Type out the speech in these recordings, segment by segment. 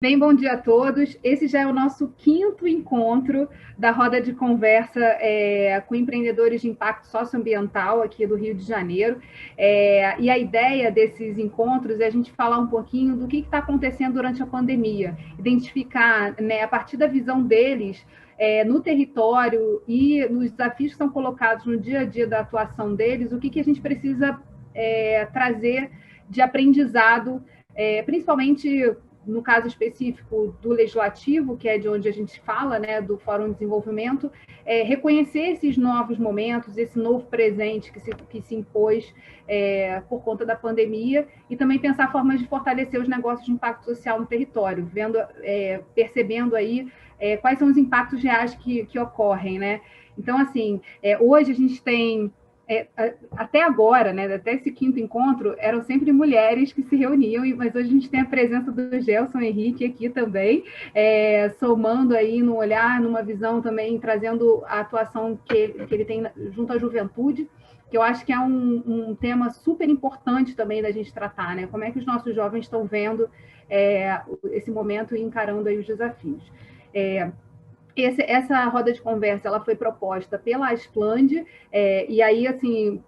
Bem, bom dia a todos. Esse já é o nosso quinto encontro da roda de conversa com empreendedores de impacto socioambiental aqui do Rio de Janeiro. E a ideia desses encontros é a gente falar um pouquinho do que está acontecendo durante a pandemia, identificar, né, a partir da visão deles, no território e nos desafios que são colocados no dia a dia da atuação deles, o que a gente precisa trazer de aprendizado, principalmente no caso específico do legislativo, que é de onde a gente fala, né, do Fórum de Desenvolvimento, reconhecer esses novos momentos, esse novo presente que se impôs por conta da pandemia, e também pensar formas de fortalecer os negócios de impacto social no território, percebendo aí quais são os impactos reais que ocorrem, né? Então, assim, hoje a gente tem até agora, né, até esse quinto encontro, eram sempre mulheres que se reuniam, mas hoje a gente tem a presença do Gelson Henrique aqui também, somando aí no olhar, numa visão também, trazendo a atuação que ele tem junto à juventude, que eu acho que é um tema super importante também da gente tratar, né? Como é que os nossos jovens estão vendo esse momento e encarando aí os desafios. Essa roda de conversa ela foi proposta pela Asplande, e aí assim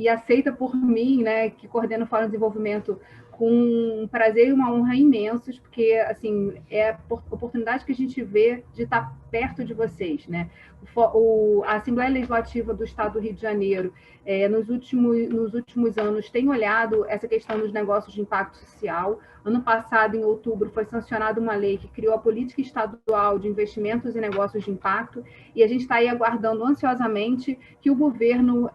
aceita por mim, né, que coordeno o Fórum de Desenvolvimento, com um prazer e uma honra imensos, porque assim é a oportunidade que a gente vê de estar perto de vocês, né? A Assembleia Legislativa do Estado do Rio de Janeiro, nos últimos anos, tem olhado essa questão dos negócios de impacto social. Ano passado, em outubro, foi sancionada uma lei que criou a Política Estadual de Investimentos e Negócios de Impacto, e a gente está aí aguardando ansiosamente que o governo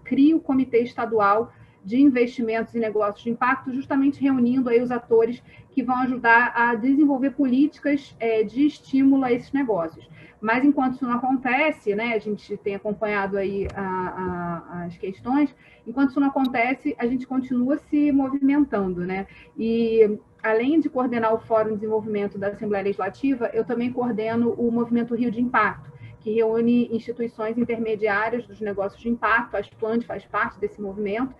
crie o Comitê Estadual de Investimentos e Negócios de Impacto, justamente reunindo aí os atores que vão ajudar a desenvolver políticas de estímulo a esses negócios. Mas enquanto isso não acontece, né, a gente tem acompanhado aí as questões, enquanto isso não acontece, a gente continua se movimentando, né? E além de coordenar o Fórum de Desenvolvimento da Assembleia Legislativa, eu também coordeno o Movimento Rio de Impacto, que reúne instituições intermediárias dos negócios de impacto. A Asplande faz parte desse movimento,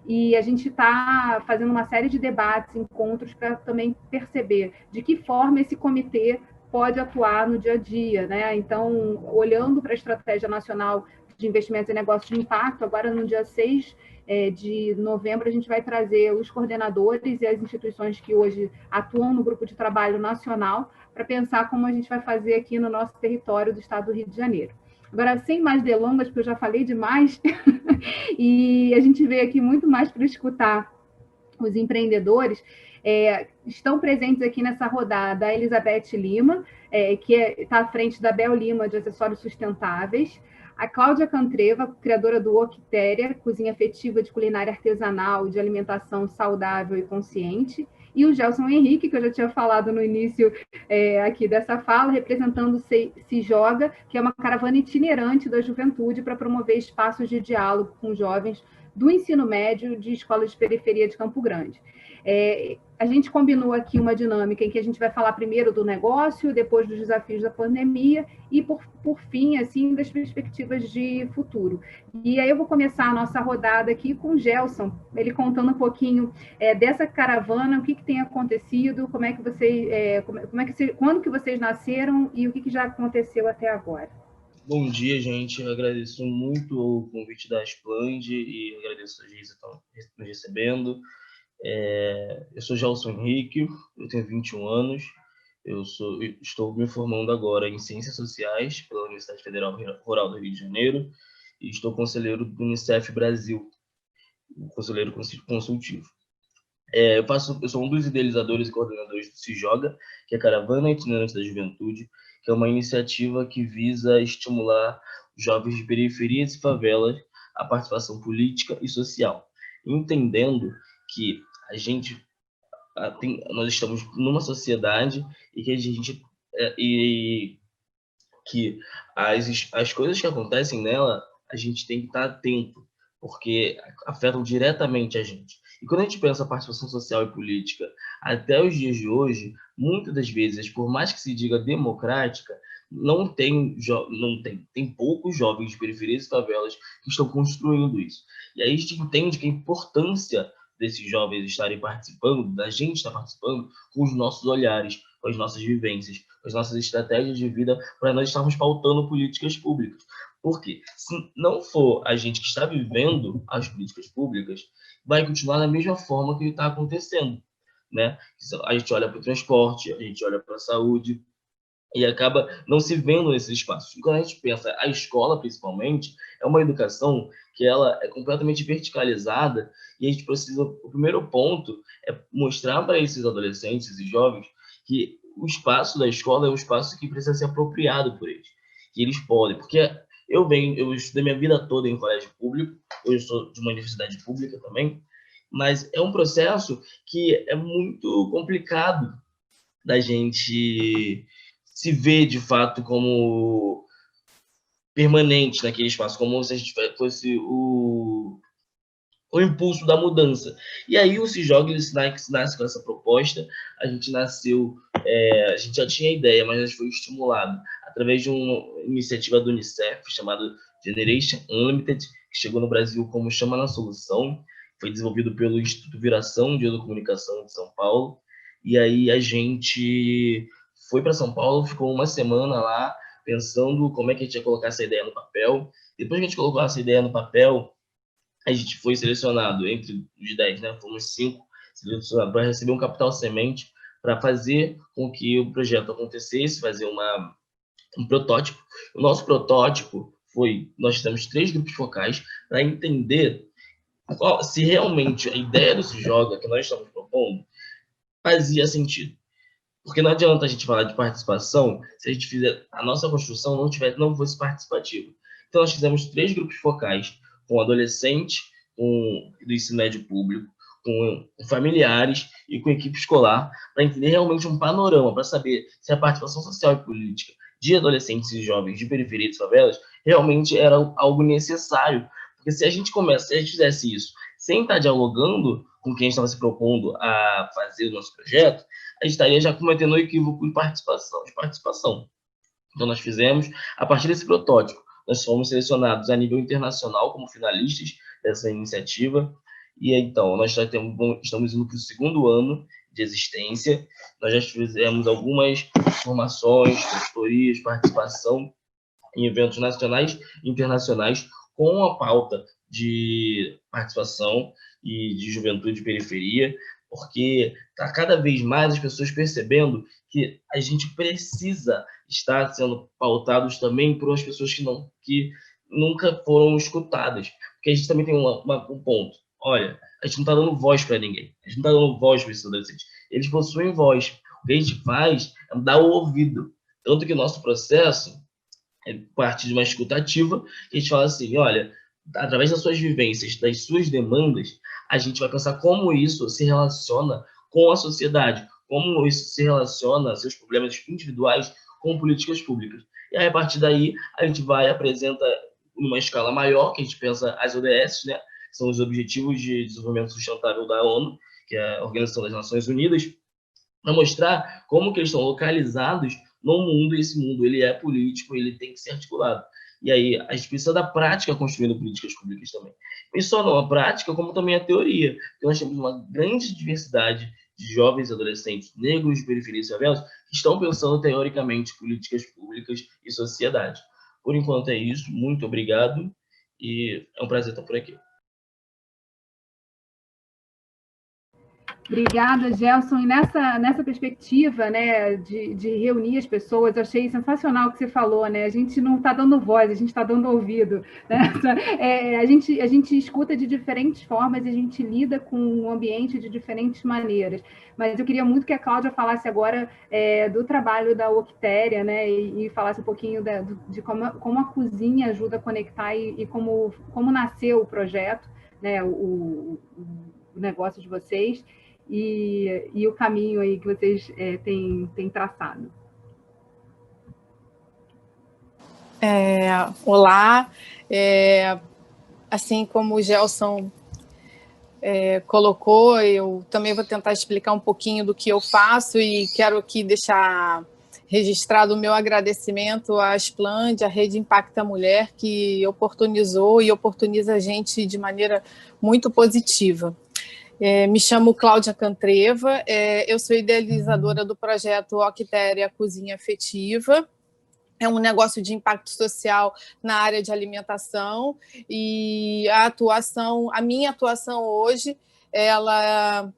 e a gente está fazendo uma série de debates, encontros, para também perceber de que forma esse comitê pode atuar no dia a dia, né? Então, olhando para a Estratégia Nacional de Investimentos e Negócios de Impacto, agora no dia 6 de novembro, a gente vai trazer os coordenadores e as instituições que hoje atuam no Grupo de Trabalho Nacional para pensar como a gente vai fazer aqui no nosso território do Estado do Rio de Janeiro. Agora, sem mais delongas, porque eu já falei demais, e a gente veio aqui muito mais para escutar os empreendedores. Estão presentes aqui nessa rodada a Elizabeth Lima, que está à frente da Bel Lima de Acessórios Sustentáveis, a Cláudia Cantreva, criadora do Octéria, cozinha afetiva de culinária artesanal, de alimentação saudável e consciente, e o Gelson Henrique, que eu já tinha falado no início aqui dessa fala, representando Se Joga, que é uma caravana itinerante da juventude para promover espaços de diálogo com jovens do ensino médio de escolas de periferia de Campo Grande. A gente combinou aqui uma dinâmica em que a gente vai falar primeiro do negócio, depois dos desafios da pandemia e, por fim, assim, das perspectivas de futuro. E aí eu vou começar a nossa rodada aqui com o Gelson, ele contando um pouquinho dessa caravana, o que tem acontecido, como é que vocês, quando que vocês nasceram e o que já aconteceu até agora. Bom dia, gente. Eu agradeço muito o convite da Asplande e agradeço a Geisa que estão nos recebendo. Eu sou Gelson Henrique, eu tenho 21 anos, estou me formando agora em Ciências Sociais pela Universidade Federal Rural do Rio de Janeiro e estou conselheiro do Unicef Brasil, conselheiro consultivo. Eu sou um dos idealizadores e coordenadores do Se Joga, que é a Caravana Itinerante da Juventude, que é uma iniciativa que visa estimular jovens de periferias e favelas à participação política e social, entendendo que nós estamos numa sociedade e que e que as coisas que acontecem nela, a gente tem que estar atento, porque afetam diretamente a gente. E quando a gente pensa a participação social e política, até os dias de hoje, muitas das vezes, por mais que se diga democrática, tem poucos jovens de periferias e favelas que estão construindo isso. E aí a gente entende que a importância desses jovens estarem participando, da gente estar participando, com os nossos olhares, com as nossas vivências, com as nossas estratégias de vida, para nós estarmos pautando políticas públicas. Porque se não for a gente que está vivendo as políticas públicas, vai continuar da mesma forma que está acontecendo, né? A gente olha para o transporte, a gente olha para a saúde, e acaba não se vendo nesses espaços. E quando a gente pensa a escola, principalmente, é uma educação que ela é completamente verticalizada, e a gente precisa, o primeiro ponto é mostrar para esses adolescentes e jovens que o espaço da escola é um espaço que precisa ser apropriado por eles, que eles podem, porque eu estudei minha vida toda em colégio público, eu sou de uma universidade pública também, mas é um processo que é muito complicado da gente se ver de fato como permanente naquele espaço, como se a gente fosse o impulso da mudança. E aí o Se Joga, ele nasce com essa proposta, a gente nasceu, a gente já tinha ideia, mas a gente foi estimulado através de uma iniciativa do Unicef, chamada Generation Unlimited, que chegou no Brasil como Chama na Solução, foi desenvolvido pelo Instituto Viração de Educomunicação de São Paulo, e aí a gente foi para São Paulo, ficou uma semana lá, pensando como é que a gente ia colocar essa ideia no papel. Depois que a gente colocou essa ideia no papel, a gente foi selecionado entre os 10, né? Fomos 5 selecionados para receber um capital semente para fazer com que o projeto acontecesse, fazer um protótipo. O nosso protótipo nós temos 3 grupos focais para entender se realmente a ideia do Se Joga que nós estamos propondo fazia sentido. Porque não adianta a gente falar de participação se a gente fizer a nossa construção não fosse participativa. Então, nós fizemos 3 grupos focais, com adolescente, do ensino médio público, com familiares e com equipe escolar, para entender realmente um panorama, para saber se a participação social e política de adolescentes e jovens de periferia de favelas realmente era algo necessário. Porque se a gente fizesse isso sem estar dialogando com quem estava se propondo a fazer o nosso projeto, a gente estaria já cometendo um equívoco de participação. Então, nós fizemos, a partir desse protótipo, nós fomos selecionados a nível internacional como finalistas dessa iniciativa, e então, nós já estamos indo para o 2º ano de existência, nós já fizemos algumas formações, consultorias, participação em eventos nacionais e internacionais com a pauta de participação e de juventude e periferia, porque está cada vez mais as pessoas percebendo que a gente precisa estar sendo pautados também por as pessoas que nunca foram escutadas. Porque a gente também tem um ponto. Olha, a gente não está dando voz para ninguém. A gente não está dando voz para esses adolescentes. Eles possuem voz. O que a gente faz é dar o ouvido. Tanto que o nosso processo é parte de uma escutativa, que a gente fala assim, olha, através das suas vivências, das suas demandas, a gente vai pensar como isso se relaciona com a sociedade, como isso se relaciona, seus problemas individuais, com políticas públicas. E aí, a partir daí, a gente apresenta numa escala maior, que a gente pensa as ODS, né, que são os Objetivos de Desenvolvimento Sustentável da ONU, que é a Organização das Nações Unidas, para mostrar como que eles estão localizados no mundo, e esse mundo ele é político, ele tem que ser articulado. E aí a gente precisa da prática construindo políticas públicas também. E só não a prática, como também a teoria. Porque nós temos uma grande diversidade de jovens e adolescentes negros de periferias e favelas que estão pensando teoricamente políticas públicas e sociedade. Por enquanto é isso. Muito obrigado e é um prazer estar por aqui. Obrigada, Gelson. E nessa perspectiva, né, de reunir as pessoas, eu achei sensacional o que você falou, né? A gente não está dando voz, a gente está dando ouvido, né? A gente escuta de diferentes formas e a gente lida com o ambiente de diferentes maneiras. Mas eu queria muito que a Cláudia falasse agora do trabalho da Octéria, né? E falasse um pouquinho de como a cozinha ajuda a conectar e como nasceu o projeto, né? O negócio de vocês. E o caminho aí que vocês têm traçado. Olá, assim como o Gelson colocou, eu também vou tentar explicar um pouquinho do que eu faço e quero aqui deixar registrado o meu agradecimento à Asplande, à Rede Impacta Mulher, que oportunizou e oportuniza a gente de maneira muito positiva. Me chamo Cláudia Cantreva, eu sou idealizadora do projeto Octéria Cozinha Afetiva. É um negócio de impacto social na área de alimentação, e a minha atuação hoje, ela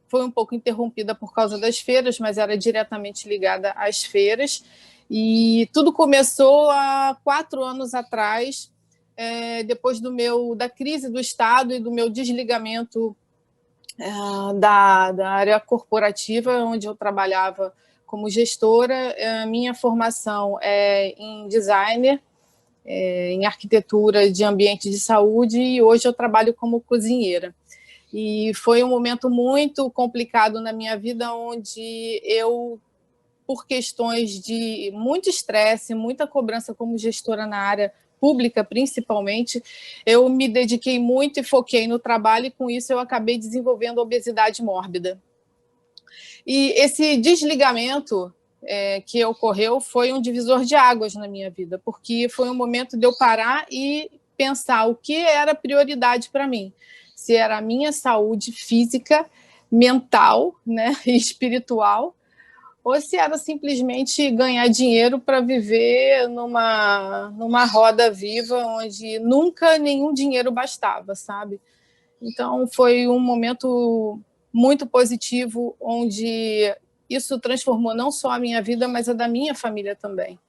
foi um pouco interrompida por causa das feiras, mas era diretamente ligada às feiras. E tudo começou há 4 anos atrás, depois da crise do Estado e do meu desligamento da área corporativa, onde eu trabalhava como gestora. Minha formação é em designer, em arquitetura de ambiente de saúde, e hoje eu trabalho como cozinheira. E foi um momento muito complicado na minha vida, onde eu, por questões de muito estresse, muita cobrança como gestora na área pública, principalmente, eu me dediquei muito e foquei no trabalho, e com isso eu acabei desenvolvendo obesidade mórbida. E esse desligamento que ocorreu foi um divisor de águas na minha vida, porque foi um momento de eu parar e pensar o que era prioridade para mim. Se era a minha saúde física, mental, né, e espiritual, ou se era simplesmente ganhar dinheiro para viver numa roda viva onde nunca nenhum dinheiro bastava, sabe? Então, foi um momento muito positivo, onde isso transformou não só a minha vida, mas a da minha família também.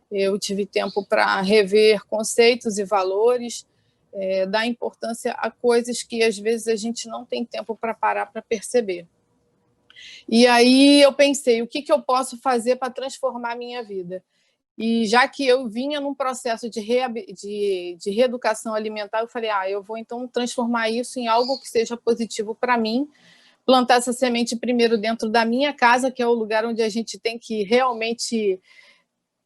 Eu tive tempo para rever conceitos e valores, dar importância a coisas que, às vezes, a gente não tem tempo para parar para perceber. E aí eu pensei, o que eu posso fazer para transformar a minha vida? E já que eu vinha num processo de reeducação alimentar, eu falei, eu vou então transformar isso em algo que seja positivo para mim, plantar essa semente primeiro dentro da minha casa, que é o lugar onde a gente tem que realmente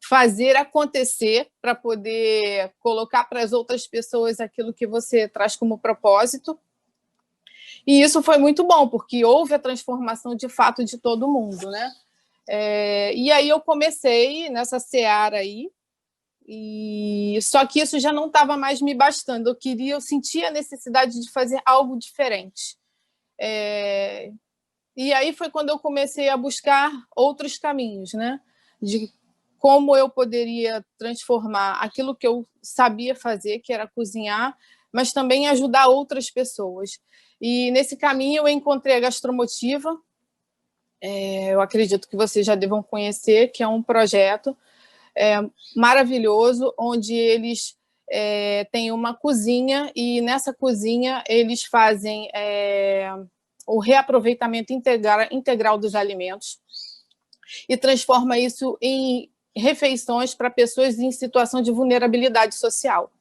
fazer acontecer, para poder colocar para as outras pessoas aquilo que você traz como propósito. E isso foi muito bom, porque houve a transformação de fato de todo mundo, né? E aí eu comecei nessa seara aí, só que isso já não estava mais me bastando. Eu sentia a necessidade de fazer algo diferente. E aí foi quando eu comecei a buscar outros caminhos, né? De como eu poderia transformar aquilo que eu sabia fazer, que era cozinhar, mas também ajudar outras pessoas. E nesse caminho eu encontrei a Gastromotiva. Eu acredito que vocês já devam conhecer, que é um projeto maravilhoso, onde eles têm uma cozinha, e nessa cozinha eles fazem o reaproveitamento integral dos alimentos, e transforma isso em refeições para pessoas em situação de vulnerabilidade social.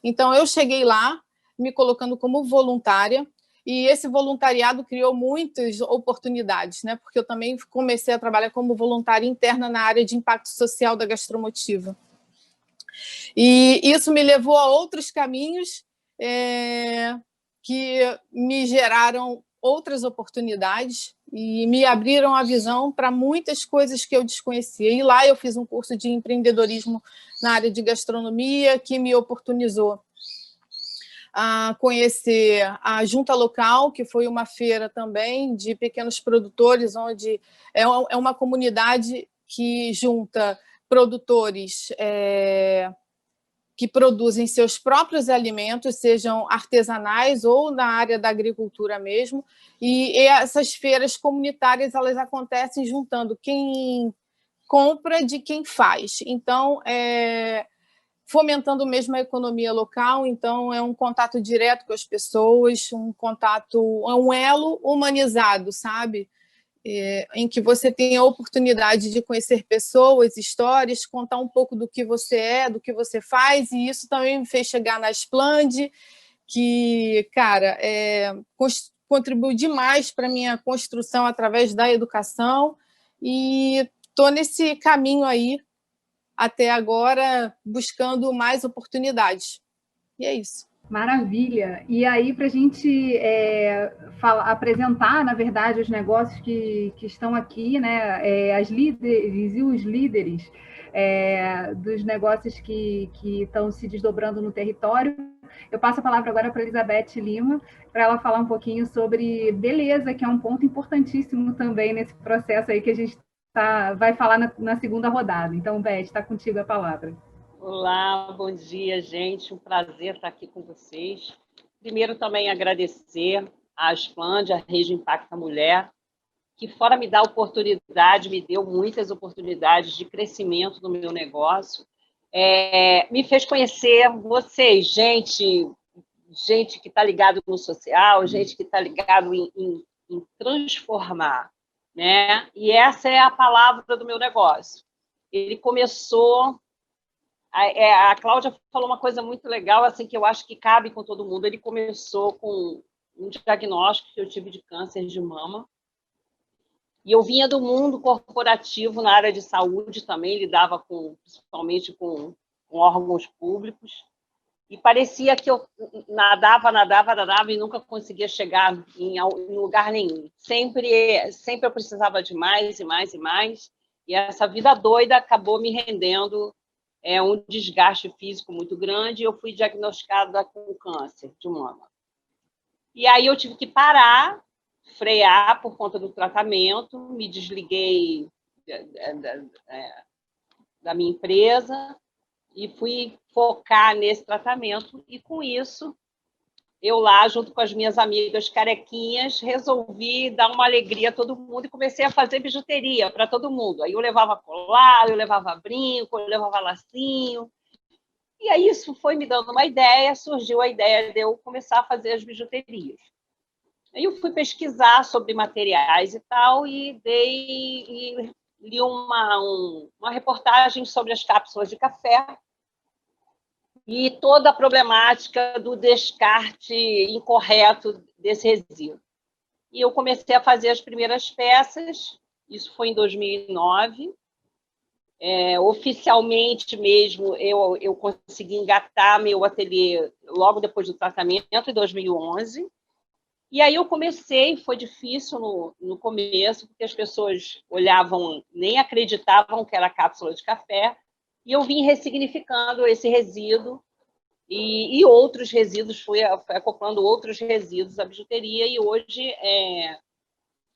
Então, eu cheguei lá, me colocando como voluntária, e esse voluntariado criou muitas oportunidades, né? Porque eu também comecei a trabalhar como voluntária interna na área de impacto social da Gastromotiva. E isso me levou a outros caminhos que me geraram outras oportunidades e me abriram a visão para muitas coisas que eu desconhecia. E lá eu fiz um curso de empreendedorismo na área de gastronomia, que me oportunizou a conhecer a Junta Local, que foi uma feira também de pequenos produtores, onde é uma comunidade que junta produtores que produzem seus próprios alimentos, sejam artesanais ou na área da agricultura mesmo, e essas feiras comunitárias, elas acontecem juntando quem compra de quem faz. Então, fomentando mesmo a economia local. Então, é um contato direto com as pessoas, é um elo humanizado, sabe? Em que você tem a oportunidade de conhecer pessoas, histórias, contar um pouco do que você é, do que você faz, e isso também me fez chegar na Splend, que, cara, contribuiu demais para a minha construção através da educação, e estou nesse caminho aí, até agora, buscando mais oportunidades. E é isso. Maravilha! E aí, para a gente apresentar, na verdade, os negócios que estão aqui, né? As líderes e os líderes dos negócios que estão se desdobrando no território. Eu passo a palavra agora para a Elizabeth Lima, para ela falar um pouquinho sobre beleza, que é um ponto importantíssimo também nesse processo aí que a gente vai falar na segunda rodada. Então, Beth, está contigo a palavra. Olá, bom dia, gente. Um prazer estar aqui com vocês. Primeiro, também agradecer à Aspland, a Rede Impacta Mulher, que fora me dar oportunidade, me deu muitas oportunidades de crescimento no meu negócio. Me fez conhecer vocês, gente que está ligado no social, gente que está ligado em transformar, né? E essa é a palavra do meu negócio. Ele começou... A Cláudia falou uma coisa muito legal, assim, que eu acho que cabe com todo mundo. Ele começou com um diagnóstico que eu tive de câncer de mama. E eu vinha do mundo corporativo na área de saúde também, lidava principalmente com órgãos públicos. E parecia que eu nadava e nunca conseguia chegar em lugar nenhum. Sempre eu precisava de mais e mais e mais. E essa vida doida acabou me rendendo um desgaste físico muito grande, e eu fui diagnosticada com câncer de mama. E aí eu tive que parar, frear por conta do tratamento, me desliguei da minha empresa e fui focar nesse tratamento, e com isso, eu lá, junto com as minhas amigas carequinhas, resolvi dar uma alegria a todo mundo e comecei a fazer bijuteria para todo mundo. Aí eu levava colar, eu levava brinco, eu levava lacinho. E aí isso foi me dando uma ideia, surgiu a ideia de eu começar a fazer as bijuterias. Aí eu fui pesquisar sobre materiais e tal, e li uma reportagem sobre as cápsulas de café, e toda a problemática do descarte incorreto desse resíduo. E eu comecei a fazer as primeiras peças, isso foi em 2009. Oficialmente mesmo, eu consegui engatar meu ateliê logo depois do tratamento, em 2011. E aí eu comecei, foi difícil no começo, porque as pessoas olhavam, nem acreditavam que era cápsula de café, e eu vim ressignificando esse resíduo e outros resíduos, fui acoplando outros resíduos à bijuteria, e hoje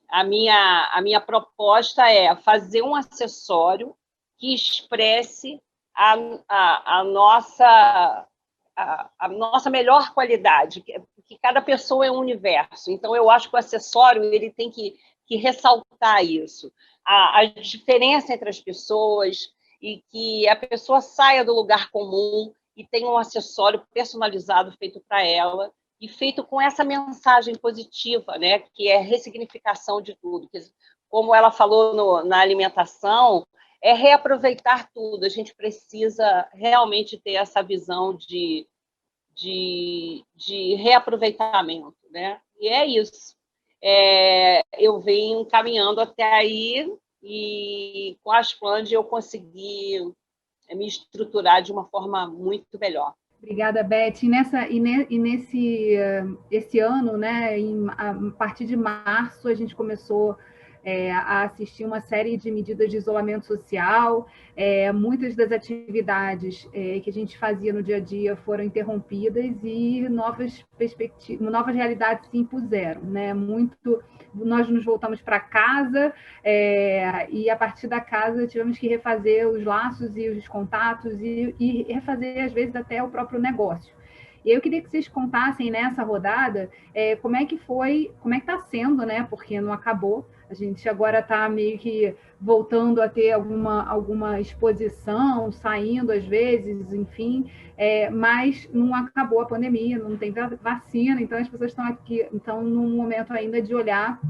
a minha proposta é fazer um acessório que expresse a nossa melhor qualidade, que cada pessoa é um universo. Então, eu acho que o acessório ele tem que ressaltar isso, a diferença entre as pessoas, e que a pessoa saia do lugar comum e tenha um acessório personalizado feito para ela, e feito com essa mensagem positiva, né, que é ressignificação de tudo. Como ela falou na alimentação, é reaproveitar tudo. A gente precisa realmente ter essa visão de reaproveitamento, né? E é isso. Eu venho caminhando até aí, e com a Aspland eu consegui me estruturar de uma forma muito melhor. Obrigada, Beth. Esse ano, né, a partir de março, a gente começou a assistir uma série de medidas de isolamento social. Muitas das atividades que a gente fazia no dia a dia foram interrompidas, e novas realidades se impuseram, né? Nós nos voltamos para casa, e a partir da casa tivemos que refazer os laços e os contatos, e refazer, às vezes, até o próprio negócio. E eu queria que vocês contassem nessa rodada como é que está sendo, né? Porque não acabou. A gente agora está meio que voltando a ter alguma exposição, saindo às vezes, enfim, mas não acabou a pandemia, não tem vacina, então as pessoas estão num momento ainda de olhar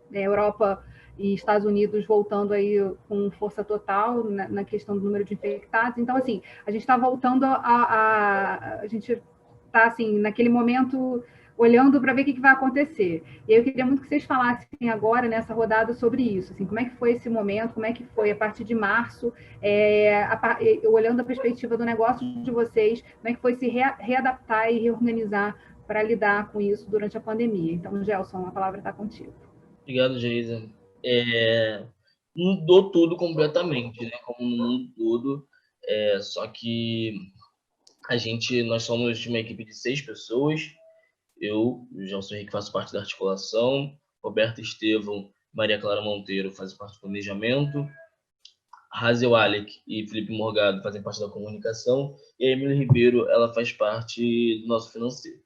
Europa e Estados Unidos voltando aí com força total na questão do número de infectados. Então, assim, a gente está voltando a gente está, assim, naquele momento olhando para ver o que vai acontecer. E eu queria muito que vocês falassem agora, nessa rodada, sobre isso. Assim, como é que foi esse momento, como é que foi a partir de março, olhando a perspectiva do negócio de vocês, como é que foi se readaptar e reorganizar para lidar com isso durante a pandemia. Então, Gelson, a palavra está contigo. Obrigado, Geisa. Mudou tudo completamente, né? Como no mundo todo. Só que nós somos uma equipe de 6 pessoas. Eu, Gelson Henrique, faço parte da articulação. Roberto Estevão, Maria Clara Monteiro fazem parte do planejamento. Razel Alec e Felipe Morgado fazem parte da comunicação. E a Emília Ribeiro, ela faz parte do nosso financeiro.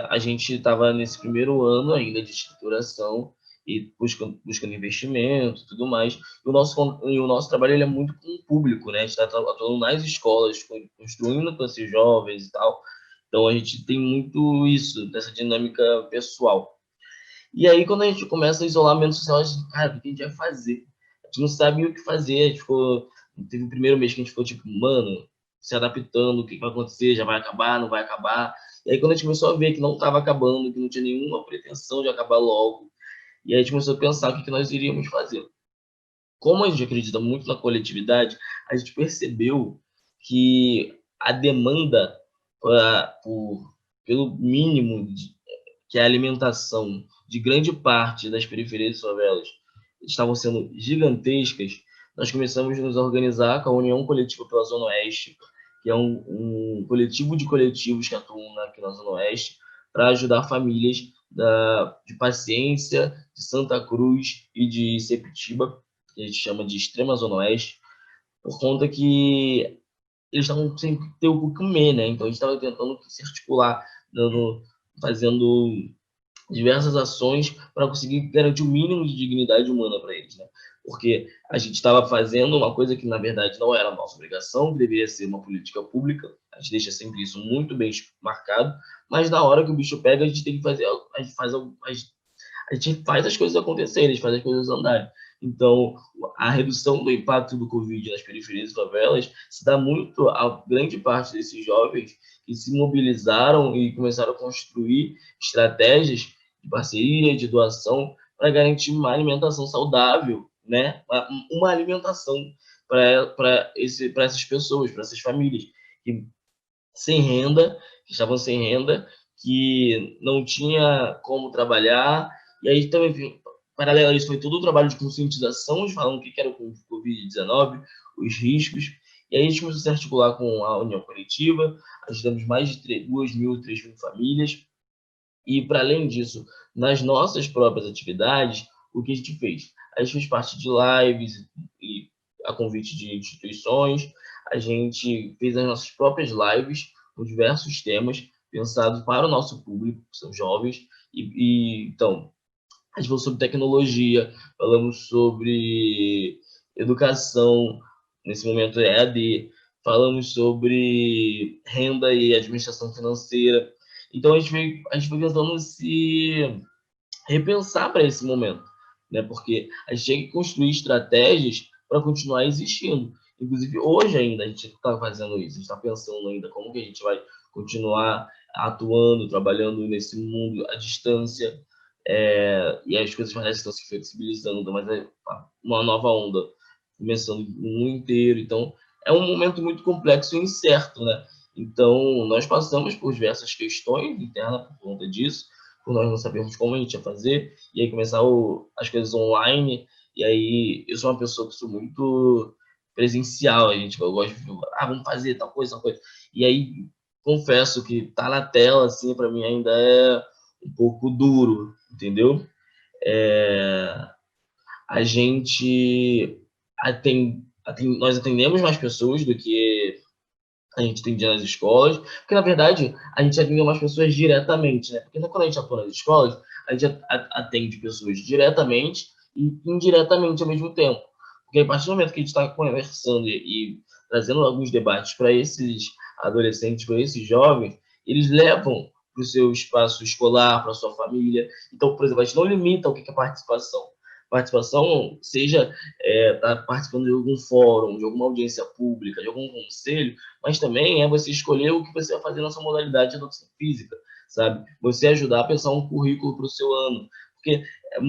A gente estava nesse primeiro ano ainda de estruturação e buscando investimento e tudo mais. E o nosso trabalho ele é muito com o público, né? A gente está atuando nas escolas, construindo para esses jovens e tal. Então, a gente tem muito isso, dessa dinâmica pessoal. E aí, quando a gente começa o isolamento social, a gente, cara, o que a gente vai fazer? A gente não sabia o que fazer. Teve o primeiro mês que a gente ficou tipo, mano, se adaptando, o que vai acontecer, já vai acabar, não vai acabar. E aí, quando a gente começou a ver que não estava acabando, que não tinha nenhuma pretensão de acabar logo, e aí a gente começou a pensar o que nós iríamos fazer. Como a gente acredita muito na coletividade, a gente percebeu que a demanda pelo mínimo que é a alimentação de grande parte das periferias e favelas estavam sendo gigantescas. Nós começamos a nos organizar com a União Coletiva pela Zona Oeste, que é um coletivo de coletivos que atuam aqui na Zona Oeste, para ajudar famílias de Paciência, de Santa Cruz e de Sepitiba, que a gente chama de Extrema Zona Oeste, por conta que eles estavam sem ter o que comer, né? Então a gente estava tentando se articular, fazendo diversas ações para conseguir garantir o mínimo de dignidade humana para eles, né? Porque a gente estava fazendo uma coisa que, na verdade, não era nossa obrigação, que deveria ser uma política pública, a gente deixa sempre isso muito bem marcado, mas na hora que o bicho pega, a gente tem que fazer, a gente faz as coisas acontecerem, a gente faz as coisas andarem. Então, a redução do impacto do Covid nas periferias e favelas se dá muito a grande parte desses jovens que se mobilizaram e começaram a construir estratégias de parceria, de doação, para garantir uma alimentação saudável, né? Uma alimentação para essas pessoas, para essas famílias que estavam sem renda, que não tinha como trabalhar. E aí também, paralelo a isso, foi todo o trabalho de conscientização, de falando o que era o Covid-19, os riscos. E aí a gente começou a se articular com a União Coletiva, ajudamos mais de 2.000, 3.000 famílias. E, para além disso, nas nossas próprias atividades, o que a gente fez? A gente fez parte de lives e a convite de instituições, a gente fez as nossas próprias lives com diversos temas pensados para o nosso público, que são jovens. Então, a gente falou sobre tecnologia, falamos sobre educação, nesse momento é EAD, falamos sobre renda e administração financeira. Então, a gente foi tentando se repensar para esse momento, né? Porque a gente tinha que construir estratégias para continuar existindo. Inclusive, hoje ainda a gente está fazendo isso, a gente está pensando ainda como que a gente vai continuar atuando, trabalhando nesse mundo à distância, e as coisas parecem que estão se flexibilizando, mas é uma nova onda começando no mundo inteiro. Então, é um momento muito complexo e incerto, né? Então, nós passamos por diversas questões internas por conta disso, por nós não sabermos como a gente ia fazer, e aí começar as coisas online, e aí eu sou uma pessoa que sou muito presencial, eu gosto de, vamos fazer tal coisa, e aí confesso que tá na tela, assim, para mim ainda é um pouco duro, entendeu? A gente nós atendemos mais pessoas do que a gente atendia nas escolas, porque, na verdade, a gente atende mais pessoas diretamente, né? Porque quando a gente atua nas escolas, a gente atende pessoas diretamente e indiretamente ao mesmo tempo. Porque a partir do momento que a gente está conversando e trazendo alguns debates para esses adolescentes, para esses jovens, eles levam para o seu espaço escolar, para a sua família. Então, por exemplo, a gente não limita o que é participação. Participação, seja tá participando de algum fórum, de alguma audiência pública, de algum conselho, mas também é você escolher o que você vai fazer na sua modalidade de educação física. sabe? Você ajudar a pensar um currículo para o seu ano. Porque é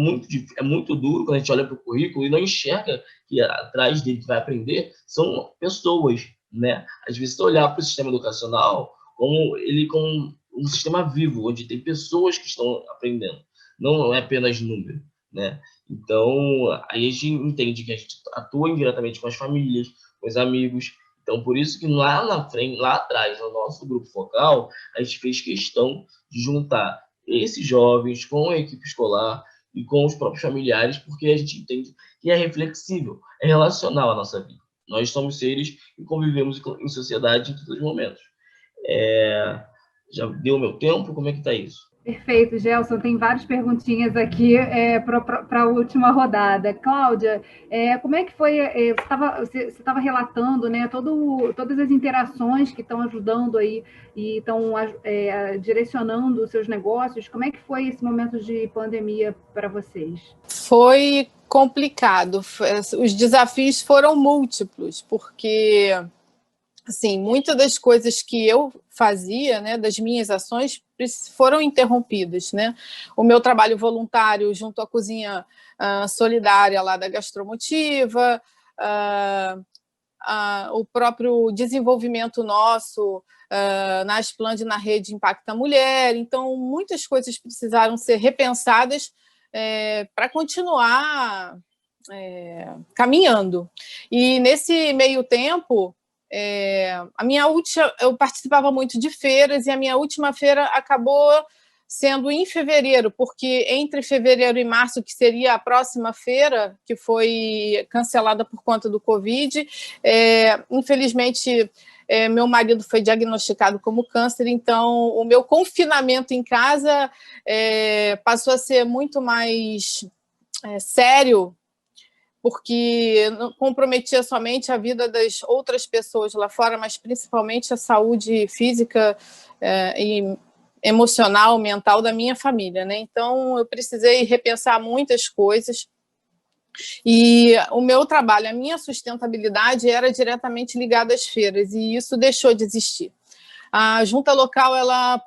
muito duro quando a gente olha para o currículo e não enxerga que atrás dele que vai aprender são pessoas, né? Às vezes, você olhar para o sistema educacional como um sistema vivo, onde tem pessoas que estão aprendendo, não é apenas número, né? Então, aí a gente entende que a gente atua indiretamente com as famílias, com os amigos. Então, por isso que lá na frente, lá atrás, no nosso grupo focal, a gente fez questão de juntar esses jovens com a equipe escolar e com os próprios familiares, porque a gente entende que é reflexível, é relacional à nossa vida. Nós somos seres que convivemos em sociedade em todos os momentos. Já deu meu tempo? Como é que está isso? Perfeito, Gelson. Tem várias perguntinhas aqui para a última rodada. Cláudia, como é que foi? Você estava relatando, né, todas as interações que estão ajudando aí e estão direcionando os seus negócios. Como é que foi esse momento de pandemia para vocês? Foi complicado. Os desafios foram múltiplos, porque assim, muitas das coisas que eu fazia, né, das minhas ações, foram interrompidas, né? O meu trabalho voluntário junto à cozinha solidária lá da Gastromotiva, o próprio desenvolvimento nosso na Aspland, na rede Impacta Mulher. Então, muitas coisas precisaram ser repensadas para continuar caminhando. E nesse meio tempo, eu participava muito de feiras, e a minha última feira acabou sendo em fevereiro, porque entre fevereiro e março, que seria a próxima feira, que foi cancelada por conta do Covid, infelizmente meu marido foi diagnosticado como câncer, então o meu confinamento em casa passou a ser muito mais sério, porque não comprometia somente a vida das outras pessoas lá fora, mas principalmente a saúde física e emocional, mental da minha família, né? Então, eu precisei repensar muitas coisas. E o meu trabalho, a minha sustentabilidade era diretamente ligada às feiras, e isso deixou de existir. A junta local ela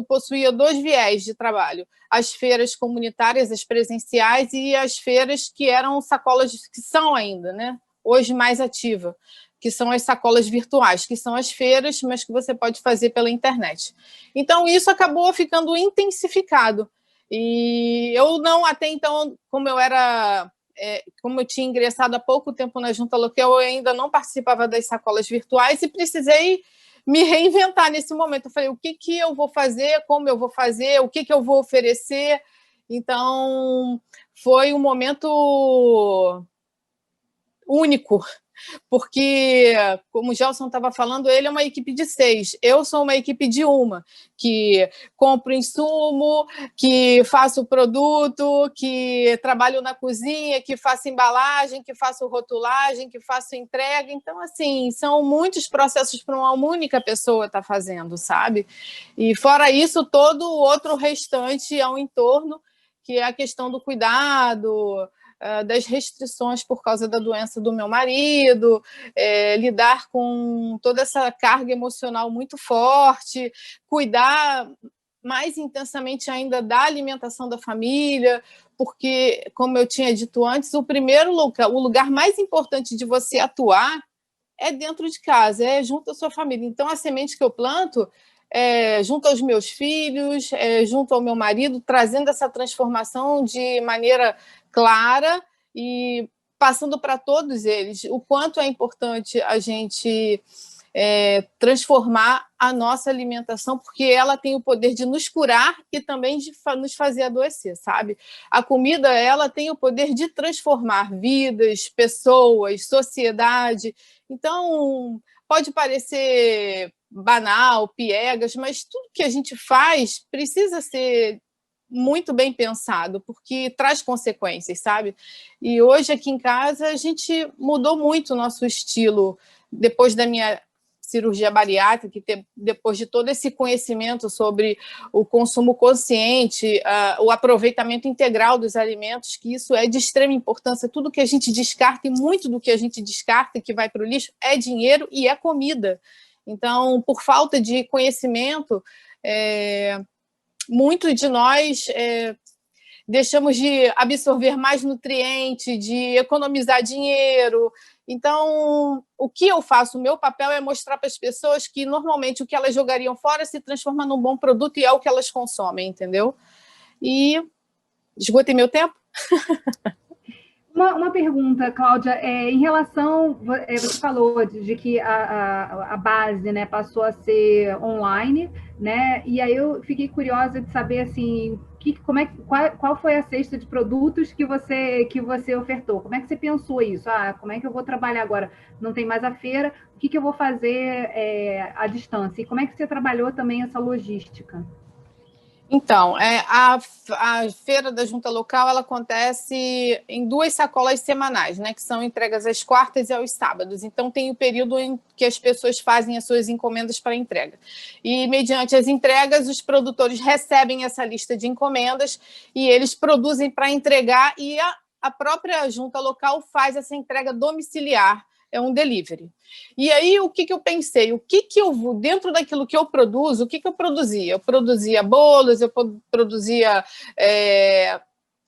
possuía 2 viés de trabalho: as feiras comunitárias, as presenciais, e as feiras que eram sacolas, que são ainda, né, hoje mais ativa, que são as sacolas virtuais, que são as feiras, mas que você pode fazer pela internet. Então, isso acabou ficando intensificado. E eu não, até então, como eu tinha ingressado há pouco tempo na junta local, eu ainda não participava das sacolas virtuais e precisei me reinventar nesse momento. Eu falei, o que eu vou fazer, como eu vou fazer, o que eu vou oferecer. Então, foi um momento único, porque, como o Gelson estava falando, ele é uma equipe de 6, eu sou uma equipe de 1, que compro insumo, que faço produto, que trabalho na cozinha, que faço embalagem, que faço rotulagem, que faço entrega. Então, assim, são muitos processos para uma única pessoa estar fazendo, sabe? E, fora isso, todo o outro restante ao entorno, que é a questão do cuidado, das restrições por causa da doença do meu marido, lidar com toda essa carga emocional muito forte, cuidar mais intensamente ainda da alimentação da família, porque, como eu tinha dito antes, o lugar mais importante de você atuar é dentro de casa, é junto à sua família. Então, a semente que eu planto junto aos meus filhos, junto ao meu marido, trazendo essa transformação de maneira clara e passando para todos eles o quanto é importante a gente transformar a nossa alimentação, porque ela tem o poder de nos curar e também de nos fazer adoecer, sabe? A comida, ela tem o poder de transformar vidas, pessoas, sociedade. Então, pode parecer banal, piegas, mas tudo que a gente faz precisa ser muito bem pensado, porque traz consequências, sabe? E hoje, aqui em casa, a gente mudou muito o nosso estilo. Depois da minha cirurgia bariátrica, depois de todo esse conhecimento sobre o consumo consciente, o aproveitamento integral dos alimentos, que isso é de extrema importância. Tudo que a gente descarta, e muito do que a gente descarta e que vai para o lixo, é dinheiro e é comida. Então, por falta de conhecimento, muitos de nós deixamos de absorver mais nutriente, de economizar dinheiro. Então, o que eu faço? O meu papel é mostrar para as pessoas que, normalmente, o que elas jogariam fora se transforma num bom produto e é o que elas consomem, entendeu? E esgotei meu tempo? Uma pergunta, Cláudia, em relação, você falou de que a base, né, passou a ser online, né? E aí eu fiquei curiosa de saber assim, qual foi a cesta de produtos que você ofertou? Como é que você pensou isso? Como é que eu vou trabalhar agora? Não tem mais a feira, o que eu vou fazer à distância? E como é que você trabalhou também essa logística? Então, a feira da Junta Local ela acontece em 2 sacolas semanais, né, que são entregas às quartas e aos sábados. Então, tem o período em que as pessoas fazem as suas encomendas para entrega. E, mediante as entregas, os produtores recebem essa lista de encomendas e eles produzem para entregar e a própria Junta Local faz essa entrega domiciliar. É um delivery. E aí, o que eu pensei? O que eu vou, dentro daquilo que eu produzo, o que eu produzia? Eu produzia bolos, eu produzia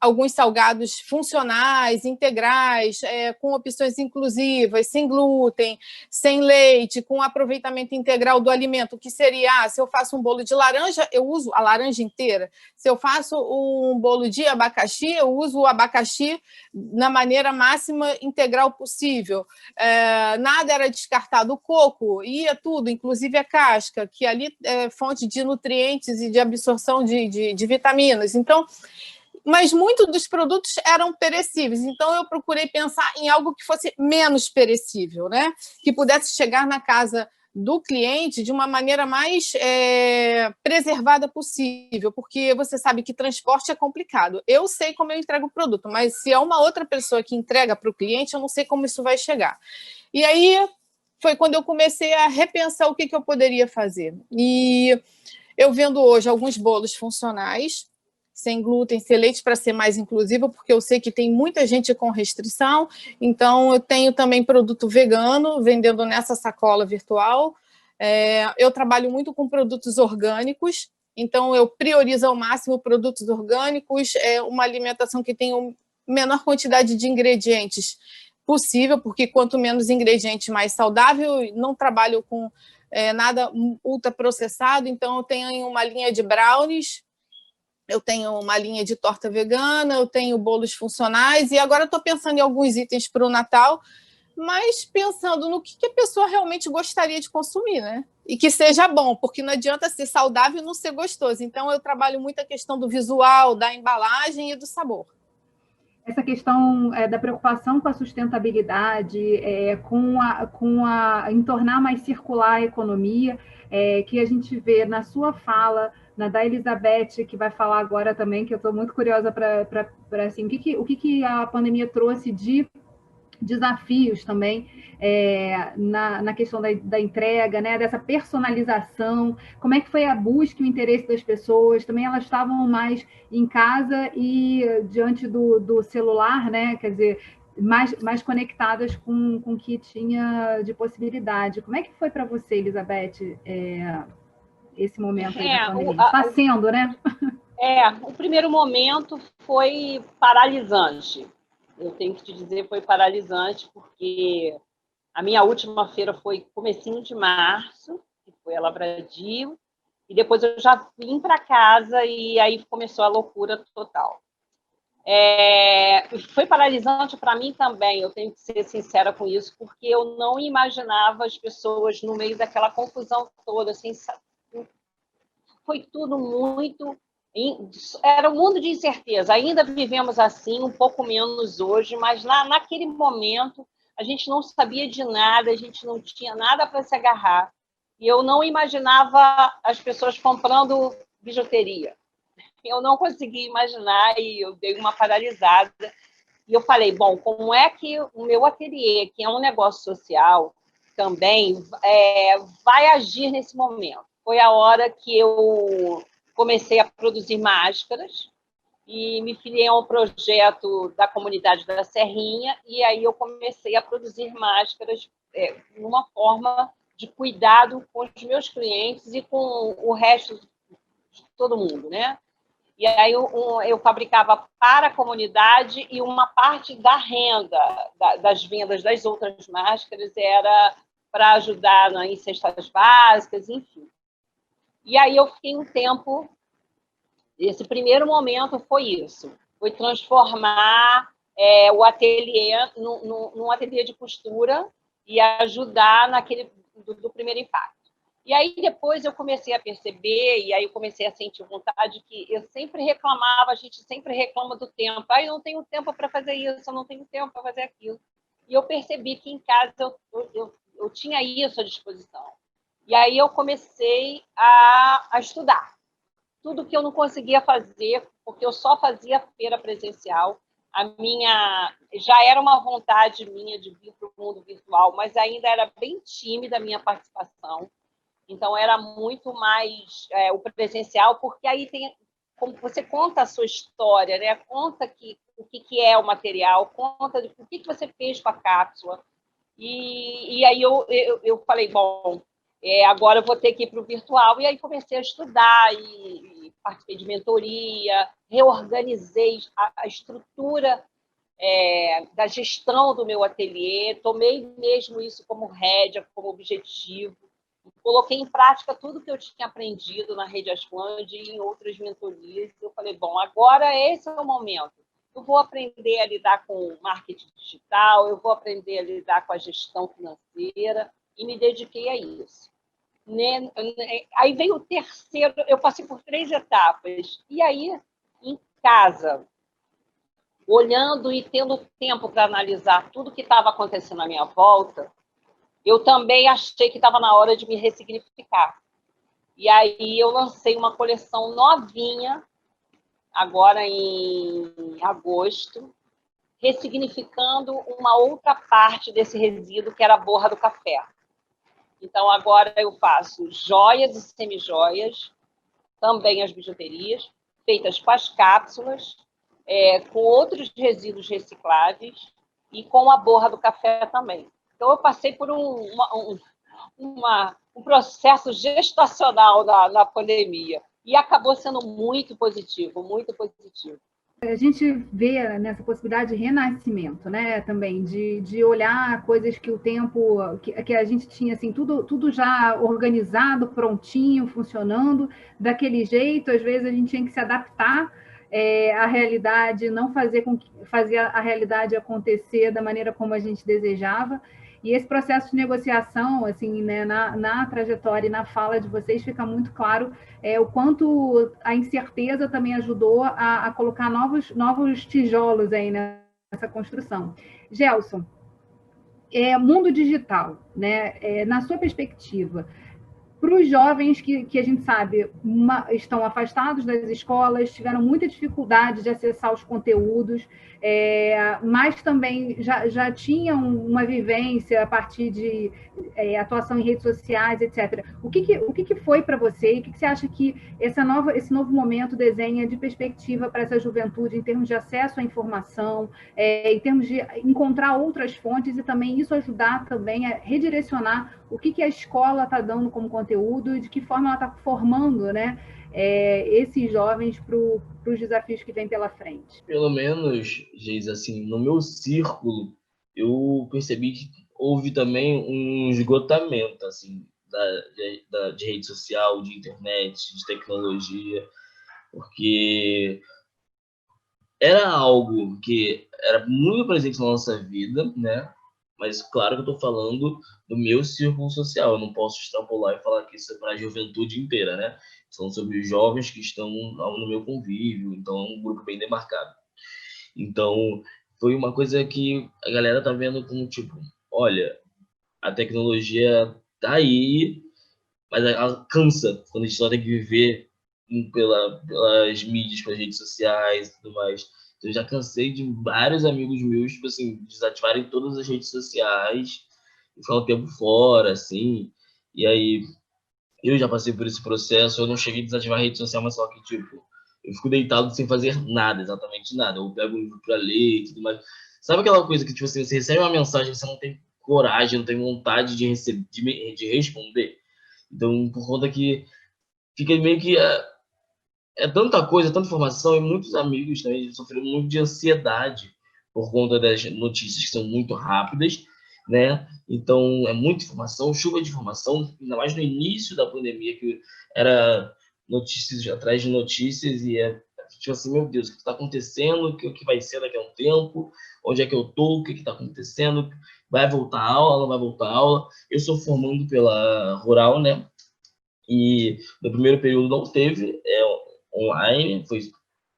alguns salgados funcionais, integrais, com opções inclusivas, sem glúten, sem leite, com aproveitamento integral do alimento, que seria, se eu faço um bolo de laranja, eu uso a laranja inteira. Se eu faço um bolo de abacaxi, eu uso o abacaxi na maneira máxima integral possível. Nada era descartado. O coco ia tudo, inclusive a casca, que ali é fonte de nutrientes e de absorção de vitaminas. Então, mas muitos dos produtos eram perecíveis, então eu procurei pensar em algo que fosse menos perecível, né? Que pudesse chegar na casa do cliente de uma maneira mais preservada possível, porque você sabe que transporte é complicado. Eu sei como eu entrego o produto, mas se é uma outra pessoa que entrega para o cliente, eu não sei como isso vai chegar. E aí foi quando eu comecei a repensar o que eu poderia fazer. E eu vendo hoje alguns bolos funcionais, sem glúten, sem leite, para ser mais inclusiva, porque eu sei que tem muita gente com restrição. Então, eu tenho também produto vegano, vendendo nessa sacola virtual. Eu trabalho muito com produtos orgânicos, então eu priorizo ao máximo produtos orgânicos, uma alimentação que tenha a menor quantidade de ingredientes possível, porque quanto menos ingrediente, mais saudável. Não trabalho com nada ultraprocessado, então eu tenho uma linha de brownies, eu tenho uma linha de torta vegana, eu tenho bolos funcionais, e agora estou pensando em alguns itens para o Natal, mas pensando no que a pessoa realmente gostaria de consumir, né? E que seja bom, porque não adianta ser saudável e não ser gostoso. Então, eu trabalho muito a questão do visual, da embalagem e do sabor. Essa questão da preocupação com a sustentabilidade, em tornar mais circular a economia, que a gente vê na sua fala, na da Elizabeth, que vai falar agora também, que eu estou muito curiosa para assim, o que a pandemia trouxe de desafios também na questão da entrega, né, dessa personalização, como é que foi a busca e o interesse das pessoas, também elas estavam mais em casa e diante do celular, né, quer dizer, mais conectadas com o que tinha de possibilidade. Como é que foi para você, Elizabeth, esse momento aí da pandemia? Está sendo, né? O primeiro momento foi paralisante. Eu tenho que te dizer, foi paralisante, porque a minha última feira foi comecinho de março, que foi a Lavradio, e depois eu já vim para casa e aí começou a loucura total. Foi paralisante para mim também, eu tenho que ser sincera com isso, porque eu não imaginava as pessoas no meio daquela confusão toda, assim, foi tudo muito... Era um mundo de incerteza. Ainda vivemos assim, um pouco menos hoje, mas naquele momento a gente não sabia de nada, a gente não tinha nada para se agarrar. E eu não imaginava as pessoas comprando bijuteria. Eu não conseguia imaginar e eu dei uma paralisada. E eu falei, bom, como é que o meu ateliê, que é um negócio social, também vai agir nesse momento? Foi a hora que eu comecei a produzir máscaras e me filiei a um projeto da comunidade da Serrinha, e aí eu comecei a produzir máscaras numa forma de cuidado com os meus clientes e com o resto de todo mundo, né? E aí eu fabricava para a comunidade e uma parte da renda, das vendas das outras máscaras era para ajudar em cestas básicas, enfim. E aí eu fiquei um tempo, esse primeiro momento foi isso, foi transformar o ateliê num ateliê de costura e ajudar naquele do primeiro impacto. E aí depois eu comecei a perceber, e aí eu comecei a sentir vontade que eu sempre reclamava, a gente sempre reclama do tempo. Eu não tenho tempo para fazer isso, eu não tenho tempo para fazer aquilo. E eu percebi que em casa eu tinha isso à disposição. E aí eu comecei a estudar. Tudo que eu não conseguia fazer, porque eu só fazia feira presencial. Já era uma vontade minha de vir para o mundo virtual, mas ainda era bem tímida a minha participação. Então, era muito mais o presencial, porque aí tem como você conta a sua história, né? Conta o que é o material, conta o que você fez com a cápsula. E aí eu falei, bom, agora eu vou ter que ir para o virtual. E aí comecei a estudar e participei de mentoria, reorganizei a estrutura da gestão do meu ateliê, tomei mesmo isso como rédea, como objetivo. Coloquei em prática tudo que eu tinha aprendido na Rede Asfland e em outras mentorias. Eu falei, bom, agora esse é o momento. Eu vou aprender a lidar com marketing digital, eu vou aprender a lidar com a gestão financeira e me dediquei a isso. Aí veio o terceiro, eu passei por 3 etapas. E aí, em casa, olhando e tendo tempo para analisar tudo que estava acontecendo à minha volta, eu também achei que estava na hora de me ressignificar. E aí eu lancei uma coleção novinha, agora em agosto, ressignificando uma outra parte desse resíduo, que era a borra do café. Então, agora eu faço joias e semijoias, também as bijuterias, feitas com as cápsulas, com outros resíduos recicláveis e com a borra do café também. Então, eu passei por um processo gestacional na pandemia e acabou sendo muito positivo, muito positivo. A gente vê nessa possibilidade de renascimento, né? Também de olhar coisas que o tempo que a gente tinha assim tudo já organizado, prontinho, funcionando daquele jeito. Às vezes a gente tinha que se adaptar à realidade, não fazer a realidade acontecer da maneira como a gente desejava. E esse processo de negociação, assim, né, na trajetória e na fala de vocês, fica muito claro o quanto a incerteza também ajudou a colocar novos tijolos aí nessa construção. Gelson, mundo digital, né, na sua perspectiva, para os jovens que a gente sabe estão afastados das escolas, tiveram muita dificuldade de acessar os conteúdos, mas também já tinham uma vivência a partir de atuação em redes sociais, etc. O que foi para você? E o que você acha que esse novo momento desenha de perspectiva para essa juventude em termos de acesso à informação, em termos de encontrar outras fontes e também isso ajudar também a redirecionar o que a escola está dando como conteúdo e de que forma ela está formando, né, esses jovens para os desafios que vêm pela frente? Pelo menos, Geis, assim, no meu círculo, eu percebi que houve também um esgotamento assim, de rede social, de internet, de tecnologia, porque era algo que era muito presente na nossa vida, né? Mas claro que eu estou falando do meu círculo social, eu não posso extrapolar e falar que isso é para a juventude inteira, né? São sobre os jovens que estão no meu convívio, então é um grupo bem demarcado. Então, foi uma coisa que a galera tá vendo como, tipo, olha, a tecnologia tá aí, mas ela cansa quando a gente só tem que viver pelas mídias, pelas redes sociais e tudo mais. Eu já cansei de vários amigos meus, tipo assim, desativarem todas as redes sociais e ficar um tempo fora, assim. E aí, eu já passei por esse processo, eu não cheguei a desativar a rede social, mas só que, tipo, eu fico deitado sem fazer nada, exatamente nada. Eu pego um livro pra ler e tudo mais. Sabe aquela coisa que, tipo assim, você recebe uma mensagem e você não tem coragem, não tem vontade de receber, de responder? Então, por conta que fica meio que é tanta coisa, tanta informação, e muitos amigos também sofreram muito de ansiedade por conta das notícias que são muito rápidas, né? Então, é muita informação, chuva de informação, ainda mais no início da pandemia, que era notícias atrás de notícias, e tipo assim, meu Deus, o que está acontecendo? O que vai ser daqui a um tempo? Onde é que eu tô? O que está acontecendo? Vai voltar a aula? Não vai voltar a aula? Eu sou formando pela Rural, né? E no primeiro período não teve online, foi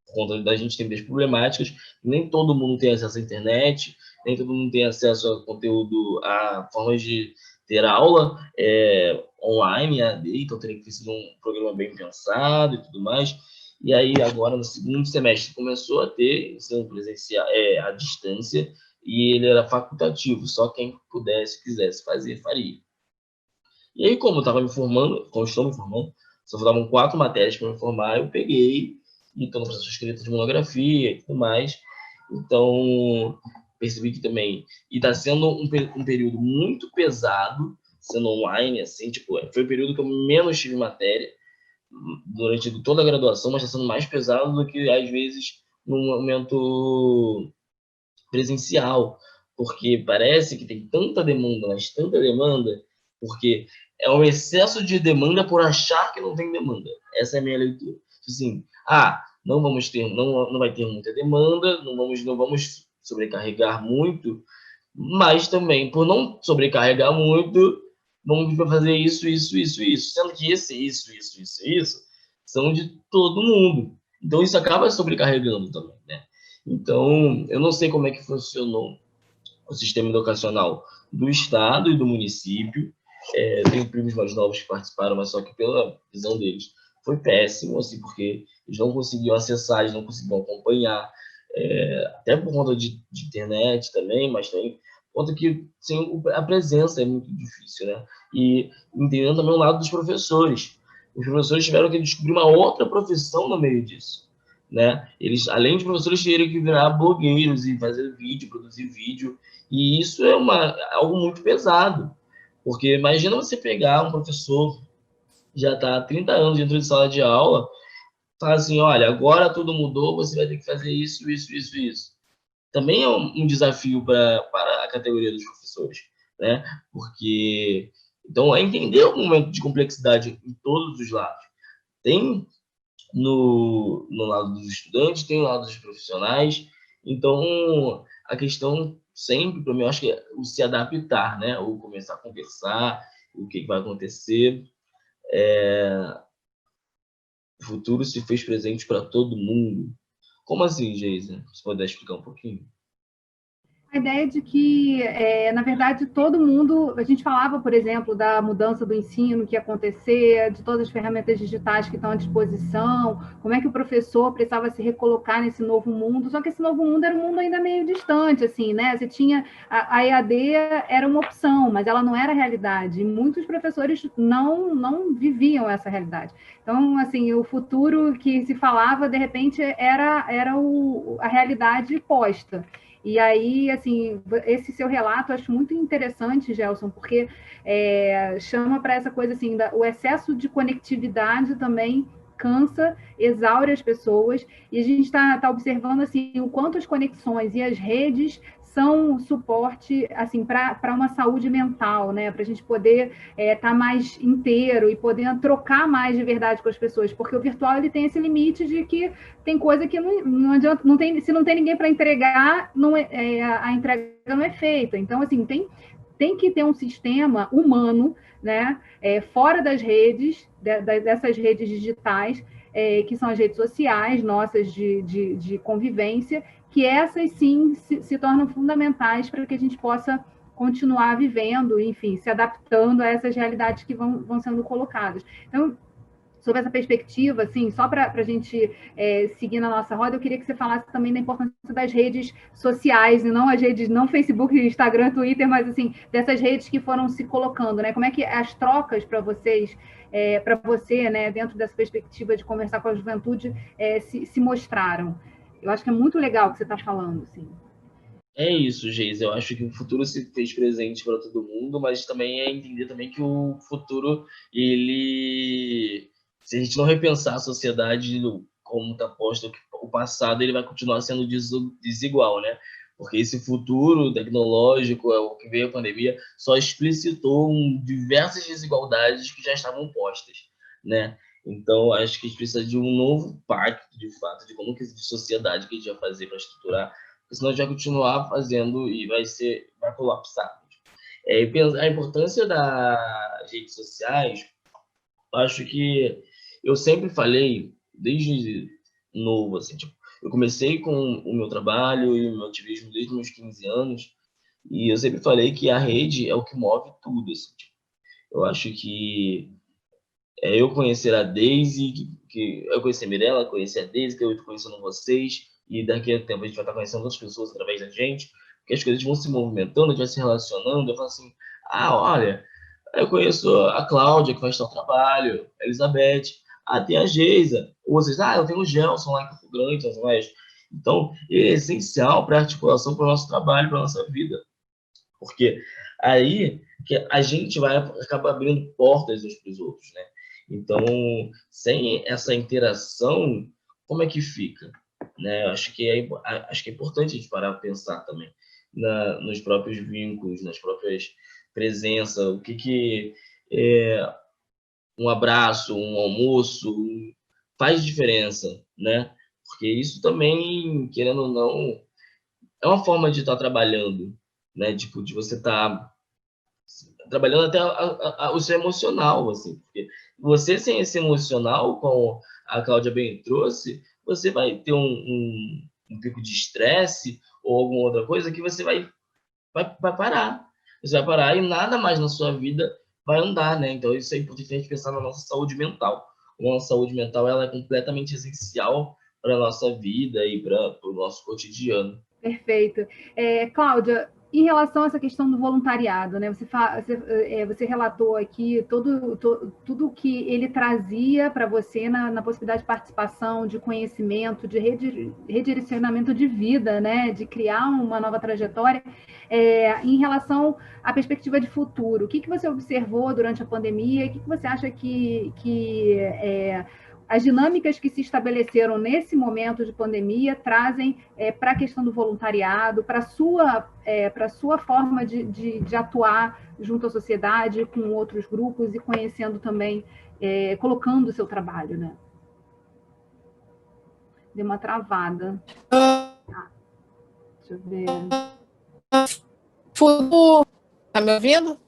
por conta da gente ter muitas problemáticas. Nem todo mundo tem acesso à internet, nem todo mundo tem acesso a conteúdo, a formas de ter aula online, AD, então teria que ter sido um programa bem pensado e tudo mais. E aí, agora, no segundo semestre, começou a ter ensino presencial, à distância, e ele era facultativo, só quem pudesse, quisesse fazer, faria. E aí, como eu estava me formando, como estou me formando, só faltavam 4 matérias para me formar, eu peguei, e estou no processo de escrita de monografia e tudo mais. Então, percebi que também... E está sendo um período muito pesado, sendo online, assim, tipo, foi o período que eu menos tive matéria durante toda a graduação, mas está sendo mais pesado do que, às vezes, no momento presencial, porque parece que tem tanta demanda, mas tanta demanda, porque é um excesso de demanda por achar que não tem demanda. Essa é a minha leitura. Assim, não vamos ter, não vai ter muita demanda, não vamos sobrecarregar muito, mas também, por não sobrecarregar muito, vamos fazer isso, sendo que isso são de todo mundo. Então, isso acaba sobrecarregando também, né? Então, eu não sei como é que funcionou o sistema educacional do estado e do município. Tenho primos mais novos que participaram, mas só que pela visão deles foi péssimo, assim, porque eles não conseguiam acessar, eles não conseguiam acompanhar, até por conta de internet também, mas também por conta que assim, a presença é muito difícil, né? E entendendo também o lado dos professores. Os professores tiveram que descobrir uma outra profissão no meio disso, né? Eles, além de professores, tiveram que virar blogueiros e fazer vídeo, produzir vídeo, e isso é algo muito pesado, porque imagina você pegar um professor que já está há 30 anos dentro de sala de aula, falar assim, olha, agora tudo mudou, você vai ter que fazer isso. Também é um desafio para a categoria dos professores, né? Porque, então, é entender o momento de complexidade em todos os lados. Tem no lado dos estudantes, tem no lado dos profissionais. Então, a questão sempre, para mim, eu acho que é o se adaptar, né? Ou começar a conversar, o que vai acontecer. O futuro se fez presente para todo mundo. Como assim, Geisa? Você pode explicar um pouquinho? A ideia de que, na verdade, todo mundo... A gente falava, por exemplo, da mudança do ensino que ia acontecer, de todas as ferramentas digitais que estão à disposição, como é que o professor precisava se recolocar nesse novo mundo, só que esse novo mundo era um mundo ainda meio distante, assim, né? Você tinha... A EAD era uma opção, mas ela não era realidade, e muitos professores não viviam essa realidade. Então, assim, o futuro que se falava, de repente, era a realidade posta. E aí, assim, esse seu relato eu acho muito interessante, Gelson, porque chama para essa coisa assim, o excesso de conectividade também cansa, exaure as pessoas, e a gente está observando assim, o quanto as conexões e as redes são suporte assim, para uma saúde mental, né? Para a gente poder estar mais inteiro e poder trocar mais de verdade com as pessoas, porque o virtual ele tem esse limite de que tem coisa que não adianta, se não tem ninguém para entregar, a entrega não é feita. Então, assim, tem que ter um sistema humano, né, fora das redes, dessas redes digitais, que são as redes sociais nossas de convivência, que essas sim se tornam fundamentais para que a gente possa continuar vivendo, enfim, se adaptando a essas realidades que vão sendo colocadas. Então, sobre essa perspectiva, assim, só para a gente seguir na nossa roda, eu queria que você falasse também da importância das redes sociais, e não as redes, não Facebook, Instagram, Twitter, mas assim, dessas redes que foram se colocando, né? Como é que as trocas para vocês, para você, né, dentro dessa perspectiva de conversar com a juventude, se mostraram? Eu acho que é muito legal o que você está falando, assim. É isso, Geis. Eu acho que o futuro se fez presente para todo mundo, mas também é entender também que o futuro ele se a gente não repensar a sociedade como está posto, o passado ele vai continuar sendo desigual, né? Porque esse futuro tecnológico, o que veio a pandemia, só explicitou diversas desigualdades que já estavam postas, né? Então, acho que a gente precisa de um novo pacto, de fato, de como que de sociedade que a gente vai fazer para estruturar, porque senão a gente vai continuar fazendo e vai colapsar. A importância das redes sociais, acho que eu sempre falei, desde novo, assim, tipo, eu comecei com o meu trabalho e o meu ativismo desde meus 15 anos, e eu sempre falei que a rede é o que move tudo, assim, tipo, eu acho que eu conhecer a Daisy, que eu conheci a Mirella, conheci a Daisy, que eu estou conhecendo vocês, e daqui a tempo a gente vai estar conhecendo outras pessoas através da gente, porque as coisas vão se movimentando, a gente vai se relacionando, eu falo assim, olha, eu conheço a Cláudia, que faz tal trabalho, a Elizabeth, tem a Geisa, ou vocês, eu tenho o Gelson lá em Campo Grande, tudo mais. Então, é essencial para a articulação, para o nosso trabalho, para a nossa vida, porque aí que a gente vai acabar abrindo portas uns para os outros, né? Então, sem essa interação, como é que fica? Né? Acho que é importante a gente parar para pensar também nos próprios vínculos, nas próprias presenças, o que é um abraço, um almoço faz diferença, né? Porque isso também, querendo ou não, é uma forma de estar trabalhando, né? Tipo, de você estar trabalhando até o seu emocional, assim, porque você sem esse emocional, como a Cláudia bem trouxe, você vai ter um pico de estresse ou alguma outra coisa que você vai parar. Você vai parar e nada mais na sua vida vai andar, né? Então isso é importante a gente pensar na nossa saúde mental. A nossa saúde mental ela é completamente essencial para a nossa vida e para o nosso cotidiano. Perfeito. Cláudia, em relação a essa questão do voluntariado, né? Você relatou aqui tudo que ele trazia para você na possibilidade de participação, de conhecimento, de redirecionamento de vida, né? De criar uma nova trajetória. Em relação à perspectiva de futuro, o que você observou durante a pandemia? O que você acha que as dinâmicas que se estabeleceram nesse momento de pandemia trazem para a questão do voluntariado, para a sua forma de atuar junto à sociedade, com outros grupos e conhecendo também, colocando o seu trabalho, né? Deu uma travada. Deixa eu ver. Tá me ouvindo?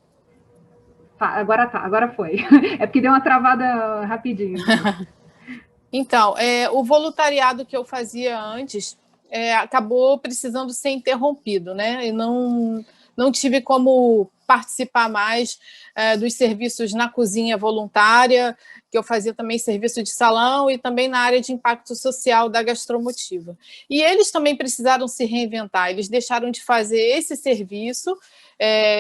Agora foi. É porque deu uma travada rapidinho. Então, o voluntariado que eu fazia antes acabou precisando ser interrompido, né? E não tive como participar mais dos serviços na cozinha voluntária, que eu fazia também serviço de salão e também na área de impacto social da Gastromotiva. E eles também precisaram se reinventar, eles deixaram de fazer esse serviço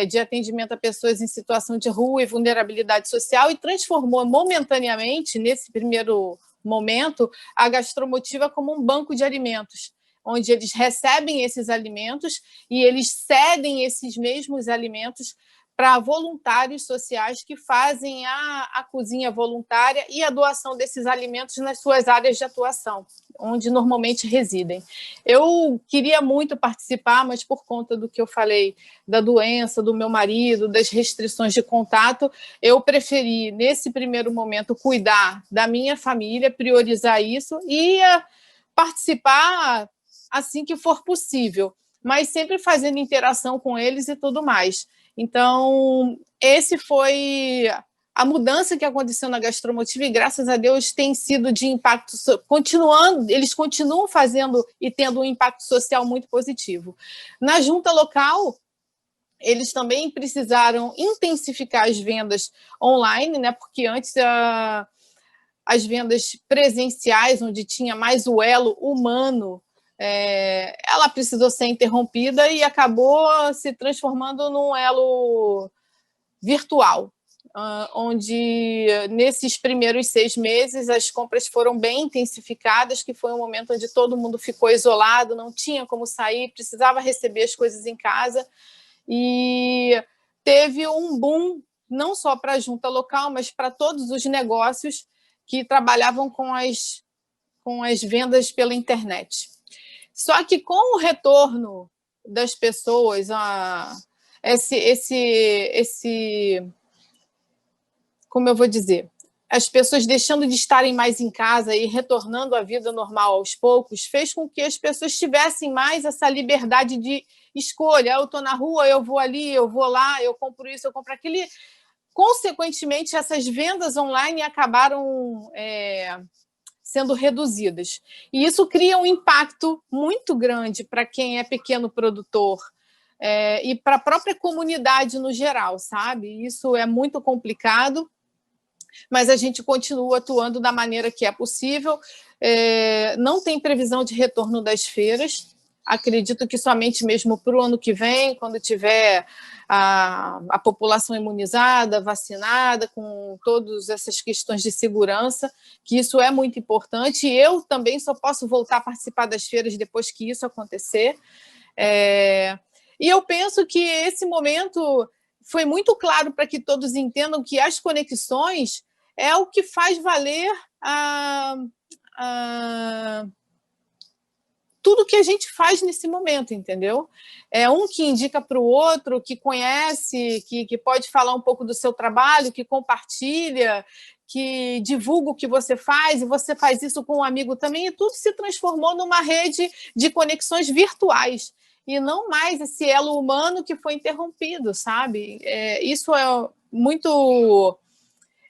de atendimento a pessoas em situação de rua e vulnerabilidade social e transformou momentaneamente, nesse primeiro momento, a Gastromotiva como um banco de alimentos, onde eles recebem esses alimentos e eles cedem esses mesmos alimentos para voluntários sociais que fazem a cozinha voluntária e a doação desses alimentos nas suas áreas de atuação, onde normalmente residem. Eu queria muito participar, mas por conta do que eu falei, da doença do meu marido, das restrições de contato, eu preferi, nesse primeiro momento, cuidar da minha família, priorizar isso e participar assim que for possível, mas sempre fazendo interação com eles e tudo mais. Então, esse foi a mudança que aconteceu na Gastromotiva e, graças a Deus, tem sido de impacto, eles continuam fazendo e tendo um impacto social muito positivo. Na junta local, eles também precisaram intensificar as vendas online, né? Porque antes as vendas presenciais, onde tinha mais o elo humano, ela precisou ser interrompida e acabou se transformando num elo virtual, onde nesses primeiros 6 meses as compras foram bem intensificadas, que foi um momento onde todo mundo ficou isolado, não tinha como sair, precisava receber as coisas em casa e teve um boom não só para a junta local, mas para todos os negócios que trabalhavam com as vendas pela internet. Só que com o retorno das pessoas, como eu vou dizer, as pessoas deixando de estarem mais em casa e retornando à vida normal aos poucos, fez com que as pessoas tivessem mais essa liberdade de escolha. Eu estou na rua, eu vou ali, eu vou lá, eu compro isso, eu compro aquilo. Consequentemente, essas vendas online acabaram sendo reduzidas. E isso cria um impacto muito grande para quem é pequeno produtor e para a própria comunidade no geral, sabe? Isso é muito complicado, mas a gente continua atuando da maneira que é possível. Não tem previsão de retorno das feiras. Acredito que somente mesmo para o ano que vem, quando tiver a população imunizada, vacinada, com todas essas questões de segurança, que isso é muito importante. E eu também só posso voltar a participar das feiras depois que isso acontecer. E eu penso que esse momento foi muito claro para que todos entendam que as conexões é o que faz valer tudo que a gente faz nesse momento, entendeu? É um que indica para o outro, que conhece, que pode falar um pouco do seu trabalho, que compartilha, que divulga o que você faz, e você faz isso com um amigo também, e tudo se transformou numa rede de conexões virtuais, e não mais esse elo humano que foi interrompido, sabe? Isso é muito...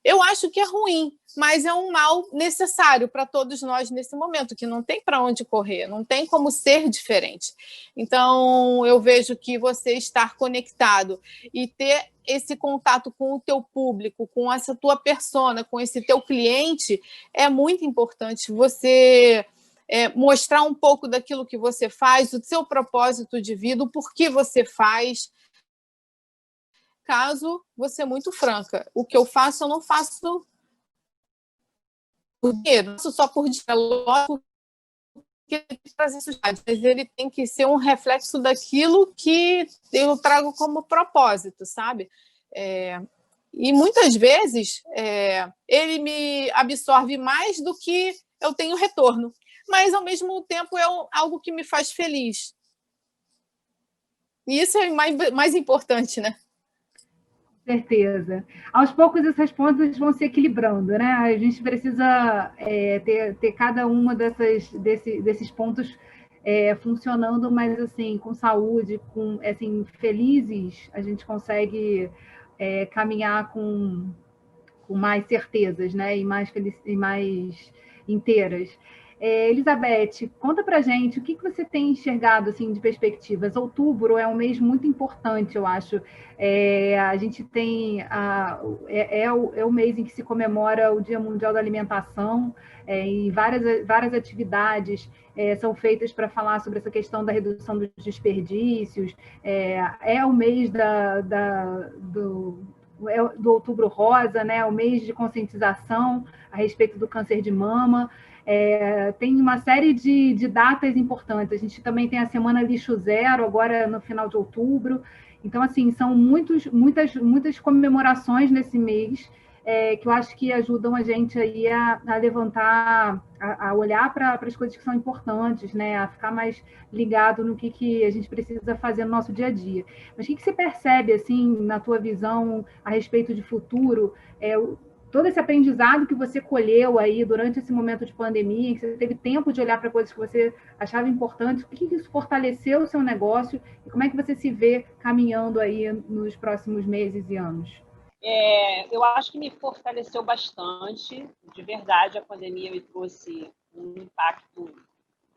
Eu acho que é ruim, mas é um mal necessário para todos nós nesse momento, que não tem para onde correr, não tem como ser diferente. Então, eu vejo que você estar conectado e ter esse contato com o teu público, com essa tua persona, com esse teu cliente, é muito importante. Você mostrar um pouco daquilo que você faz, o seu propósito de vida, o porquê você faz. Caso, vou ser muito franca, o que eu faço, eu não faço por dinheiro, não faço só por dinheiro, lógico que trazer sociedade, mas ele tem que ser um reflexo daquilo que eu trago como propósito, sabe? E muitas vezes ele me absorve mais do que eu tenho retorno, mas ao mesmo tempo é algo que me faz feliz. E isso é mais importante, né? Certeza. Aos poucos essas pontas vão se equilibrando, né? A gente precisa ter cada uma desses pontos funcionando, mas assim, com saúde, com assim, felizes, a gente consegue caminhar com mais certezas, né? E mais inteiras. Elizabeth, conta pra gente o que você tem enxergado assim, de perspectivas. Outubro é um mês muito importante, eu acho. A gente tem o mês em que se comemora o Dia Mundial da Alimentação, e várias atividades são feitas para falar sobre essa questão da redução dos desperdícios. É o mês do Outubro Rosa, né? O mês de conscientização a respeito do câncer de mama. Tem uma série de datas importantes. A gente também tem a Semana Lixo Zero, agora no final de outubro. Então, assim, são muitas comemorações nesse mês que eu acho que ajudam a gente aí a levantar, a olhar para as coisas que são importantes, né? A ficar mais ligado no que a gente precisa fazer no nosso dia a dia. Mas o que você percebe, assim, na tua visão a respeito de futuro, todo esse aprendizado que você colheu aí durante esse momento de pandemia, que você teve tempo de olhar para coisas que você achava importantes, o que isso fortaleceu o seu negócio e como é que você se vê caminhando aí nos próximos meses e anos? Eu acho que me fortaleceu bastante. De verdade, a pandemia me trouxe um impacto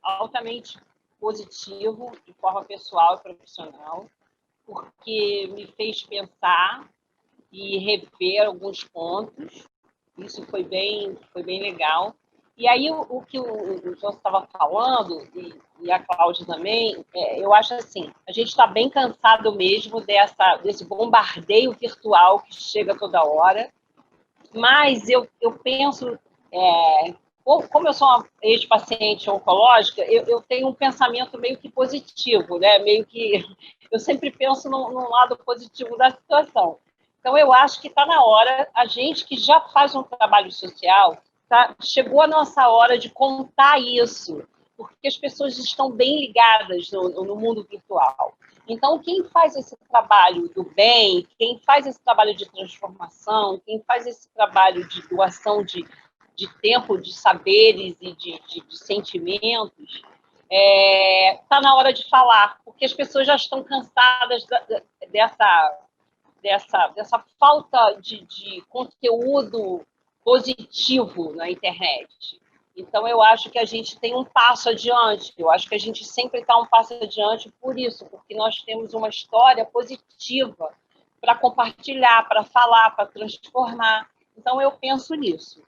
altamente positivo, de forma pessoal e profissional, porque me fez pensar e rever alguns pontos. Isso foi bem legal. E aí, o que o João estava falando, e a Cláudia também, eu acho assim, a gente está bem cansado mesmo desse bombardeio virtual que chega toda hora, mas eu penso, como eu sou uma ex-paciente oncológica, eu tenho um pensamento meio que positivo, né? Meio que eu sempre penso num lado positivo da situação. Então, eu acho que está na hora, a gente que já faz um trabalho social, chegou a nossa hora de contar isso, porque as pessoas estão bem ligadas no mundo virtual. Então, quem faz esse trabalho do bem, quem faz esse trabalho de transformação, quem faz esse trabalho de doação de tempo, de saberes e de sentimentos, está na hora de falar, porque as pessoas já estão cansadas dessa falta de conteúdo positivo na internet. Então, eu acho que a gente tem um passo adiante. Eu acho que a gente sempre está um passo adiante por isso, porque nós temos uma história positiva para compartilhar, para falar, para transformar. Então, eu penso nisso.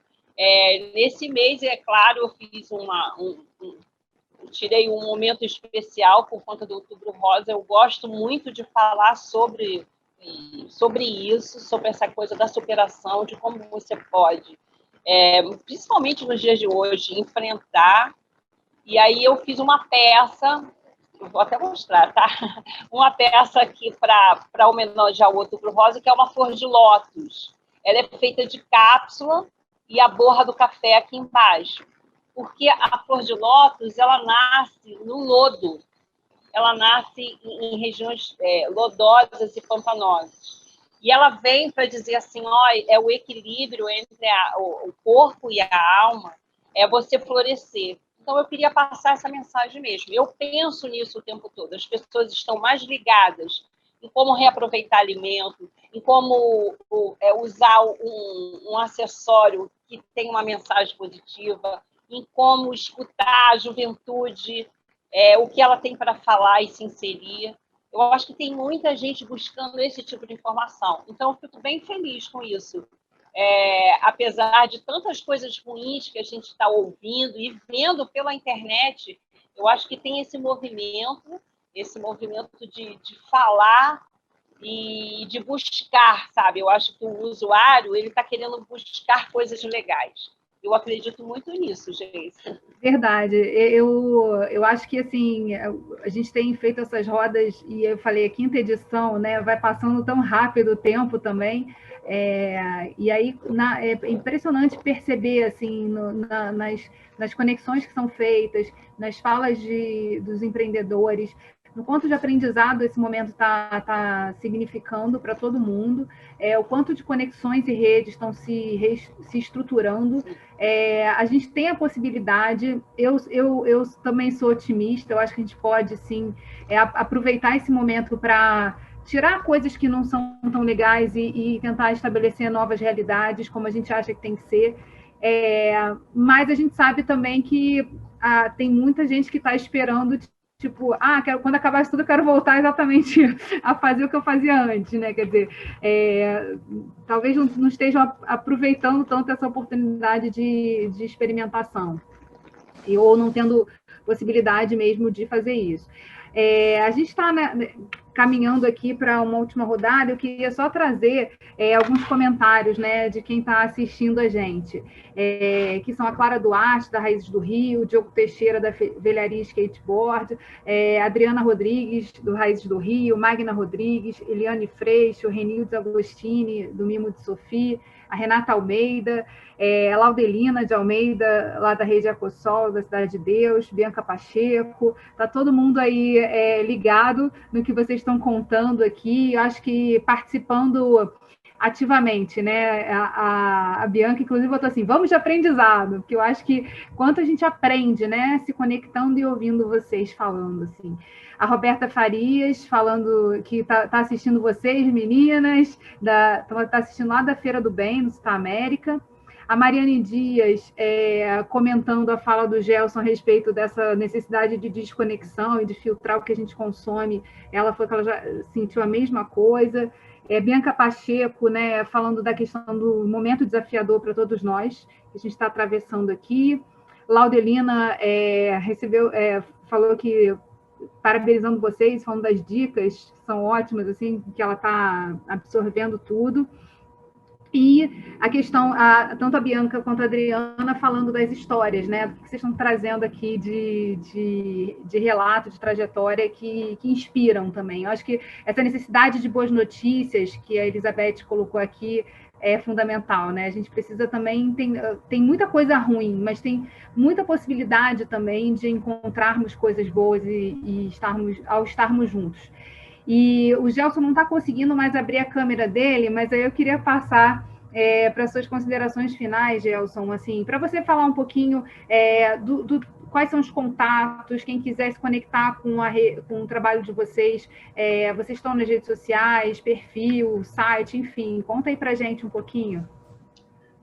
Nesse mês, é claro, eu fiz eu tirei um momento especial por conta do Outubro Rosa. Eu gosto muito de falar sobre isso, sobre essa coisa da superação, de como você pode, principalmente nos dias de hoje, enfrentar. E aí eu fiz uma peça, eu vou até mostrar, tá? Uma peça aqui para homenagear o Outubro Rosa, que é uma flor de lótus. Ela é feita de cápsula e a borra do café aqui embaixo. Porque a flor de lótus, ela nasce no lodo. Ela nasce em regiões lodosas e pampanosas. E ela vem para dizer assim, é o equilíbrio entre o corpo e a alma, é você florescer. Então, eu queria passar essa mensagem mesmo. Eu penso nisso o tempo todo. As pessoas estão mais ligadas em como reaproveitar alimento, em como usar um acessório que tem uma mensagem positiva, em como escutar a juventude, o que ela tem para falar e se inserir. Eu acho que tem muita gente buscando esse tipo de informação. Então, eu fico bem feliz com isso. Apesar de tantas coisas ruins que a gente está ouvindo e vendo pela internet, eu acho que tem esse movimento de falar e de buscar, sabe? Eu acho que o usuário ele está querendo buscar coisas legais. Eu acredito muito nisso, gente. Verdade. Eu acho que assim a gente tem feito essas rodas e eu falei a 5ª edição, né? Vai passando tão rápido o tempo também. E aí é impressionante perceber assim nas conexões que são feitas, nas falas dos empreendedores, no quanto de aprendizado esse momento está significando para todo mundo, o quanto de conexões e redes estão se estruturando. A gente tem a possibilidade, eu também sou otimista, eu acho que a gente pode, sim, aproveitar esse momento para tirar coisas que não são tão legais e tentar estabelecer novas realidades, como a gente acha que tem que ser. Mas a gente sabe também que tem muita gente que está esperando, tipo, quando acabar isso tudo, eu quero voltar exatamente a fazer o que eu fazia antes, né? Quer dizer, talvez não estejam aproveitando tanto essa oportunidade de experimentação, ou não tendo possibilidade mesmo de fazer isso. A gente está caminhando aqui para uma última rodada. Eu queria só trazer alguns comentários, né, de quem está assistindo a gente, que são a Clara Duarte, da Raízes do Rio, Diogo Teixeira, da Velharia Skateboard, Adriana Rodrigues, do Raízes do Rio, Magna Rodrigues, Eliane Freixo, Renildes Agostini, do Mimo de Sofia, a Renata Almeida, a Laudelina de Almeida, lá da Rede Ecossol, da Cidade de Deus, Bianca Pacheco, está todo mundo aí ligado no que vocês estão contando aqui, eu acho que participando ativamente, né? A Bianca, inclusive, botou assim, vamos de aprendizado, porque eu acho que quanto a gente aprende, né? Se conectando e ouvindo vocês falando, assim. A Roberta Farias, falando que está assistindo vocês, meninas, está assistindo lá da Feira do Bem, no Città América. A Mariane Dias, comentando a fala do Gelson a respeito dessa necessidade de desconexão e de filtrar o que a gente consome, ela falou que ela já sentiu a mesma coisa. Bianca Pacheco, né, falando da questão do momento desafiador para todos nós, que a gente está atravessando aqui. Laudelina falou que parabenizando vocês, falando das dicas, que são ótimas, assim, que ela está absorvendo tudo. E a questão, tanto a Bianca quanto a Adriana, falando das histórias, né? Que vocês estão trazendo aqui de relato, de trajetória, que inspiram também. Eu acho que essa necessidade de boas notícias que a Elizabeth colocou aqui é fundamental, né? A gente precisa também, tem muita coisa ruim, mas tem muita possibilidade também de encontrarmos coisas boas e estarmos juntos. E o Gelson não está conseguindo mais abrir a câmera dele, mas aí eu queria passar para suas considerações finais, Gelson, assim, para você falar um pouquinho quais são os contatos, quem quiser se conectar com o trabalho de vocês, vocês estão nas redes sociais, perfil, site, enfim, conta aí para gente um pouquinho.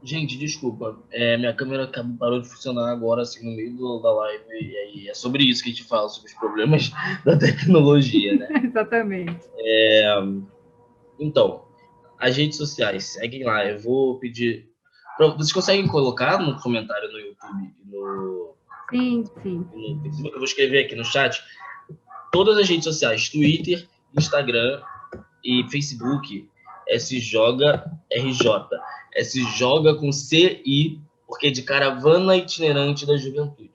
Gente, desculpa, minha câmera parou de funcionar agora, assim, no meio da live, e aí é sobre isso que a gente fala, sobre os problemas da tecnologia, né? Exatamente. Então, as redes sociais, seguem lá, eu vou pedir... Vocês conseguem colocar no comentário no YouTube e no Facebook? Eu vou escrever aqui no chat todas as redes sociais, Twitter, Instagram e Facebook, SJRJ. SJ com CI, porque é de Caravana Itinerante da Juventude.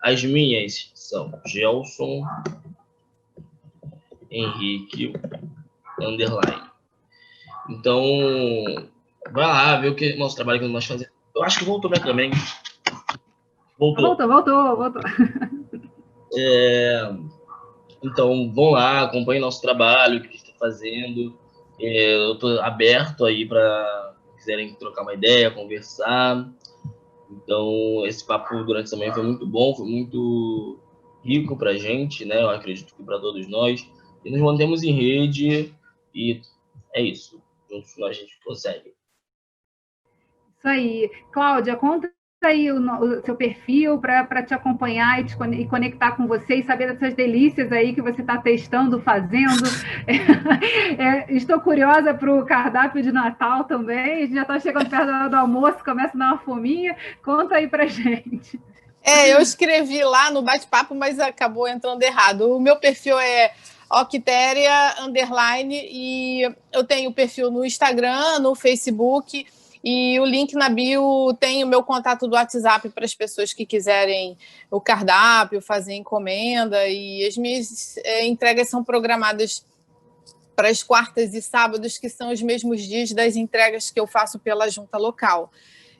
As minhas são Gelson Henrique _. Então, vai lá ver o que nosso trabalho que nós fazemos. Eu acho que voltou minha câmera, hein? Voltou. Então, vão lá, acompanhem nosso trabalho, o que a gente está fazendo. Eu estou aberto aí para quiserem trocar uma ideia, conversar. Então, esse papo durante a semana foi muito bom, foi muito rico para a gente, né? Eu acredito que para todos nós. E nos mantemos em rede e é isso. Juntos a gente consegue. Isso aí. Cláudia, conta aí o seu perfil para te acompanhar e conectar com você e saber dessas delícias aí que você está testando, fazendo. Estou curiosa para o cardápio de Natal também. A gente já está chegando perto da hora do almoço, começa a dar uma fominha. Conta aí para gente. Eu escrevi lá no bate-papo, mas acabou entrando errado. O meu perfil é Octéria _ e eu tenho perfil no Instagram, no Facebook, e o link na bio tem o meu contato do WhatsApp para as pessoas que quiserem o cardápio, fazer encomenda, e as minhas entregas são programadas para as quartas e sábados, que são os mesmos dias das entregas que eu faço pela junta local.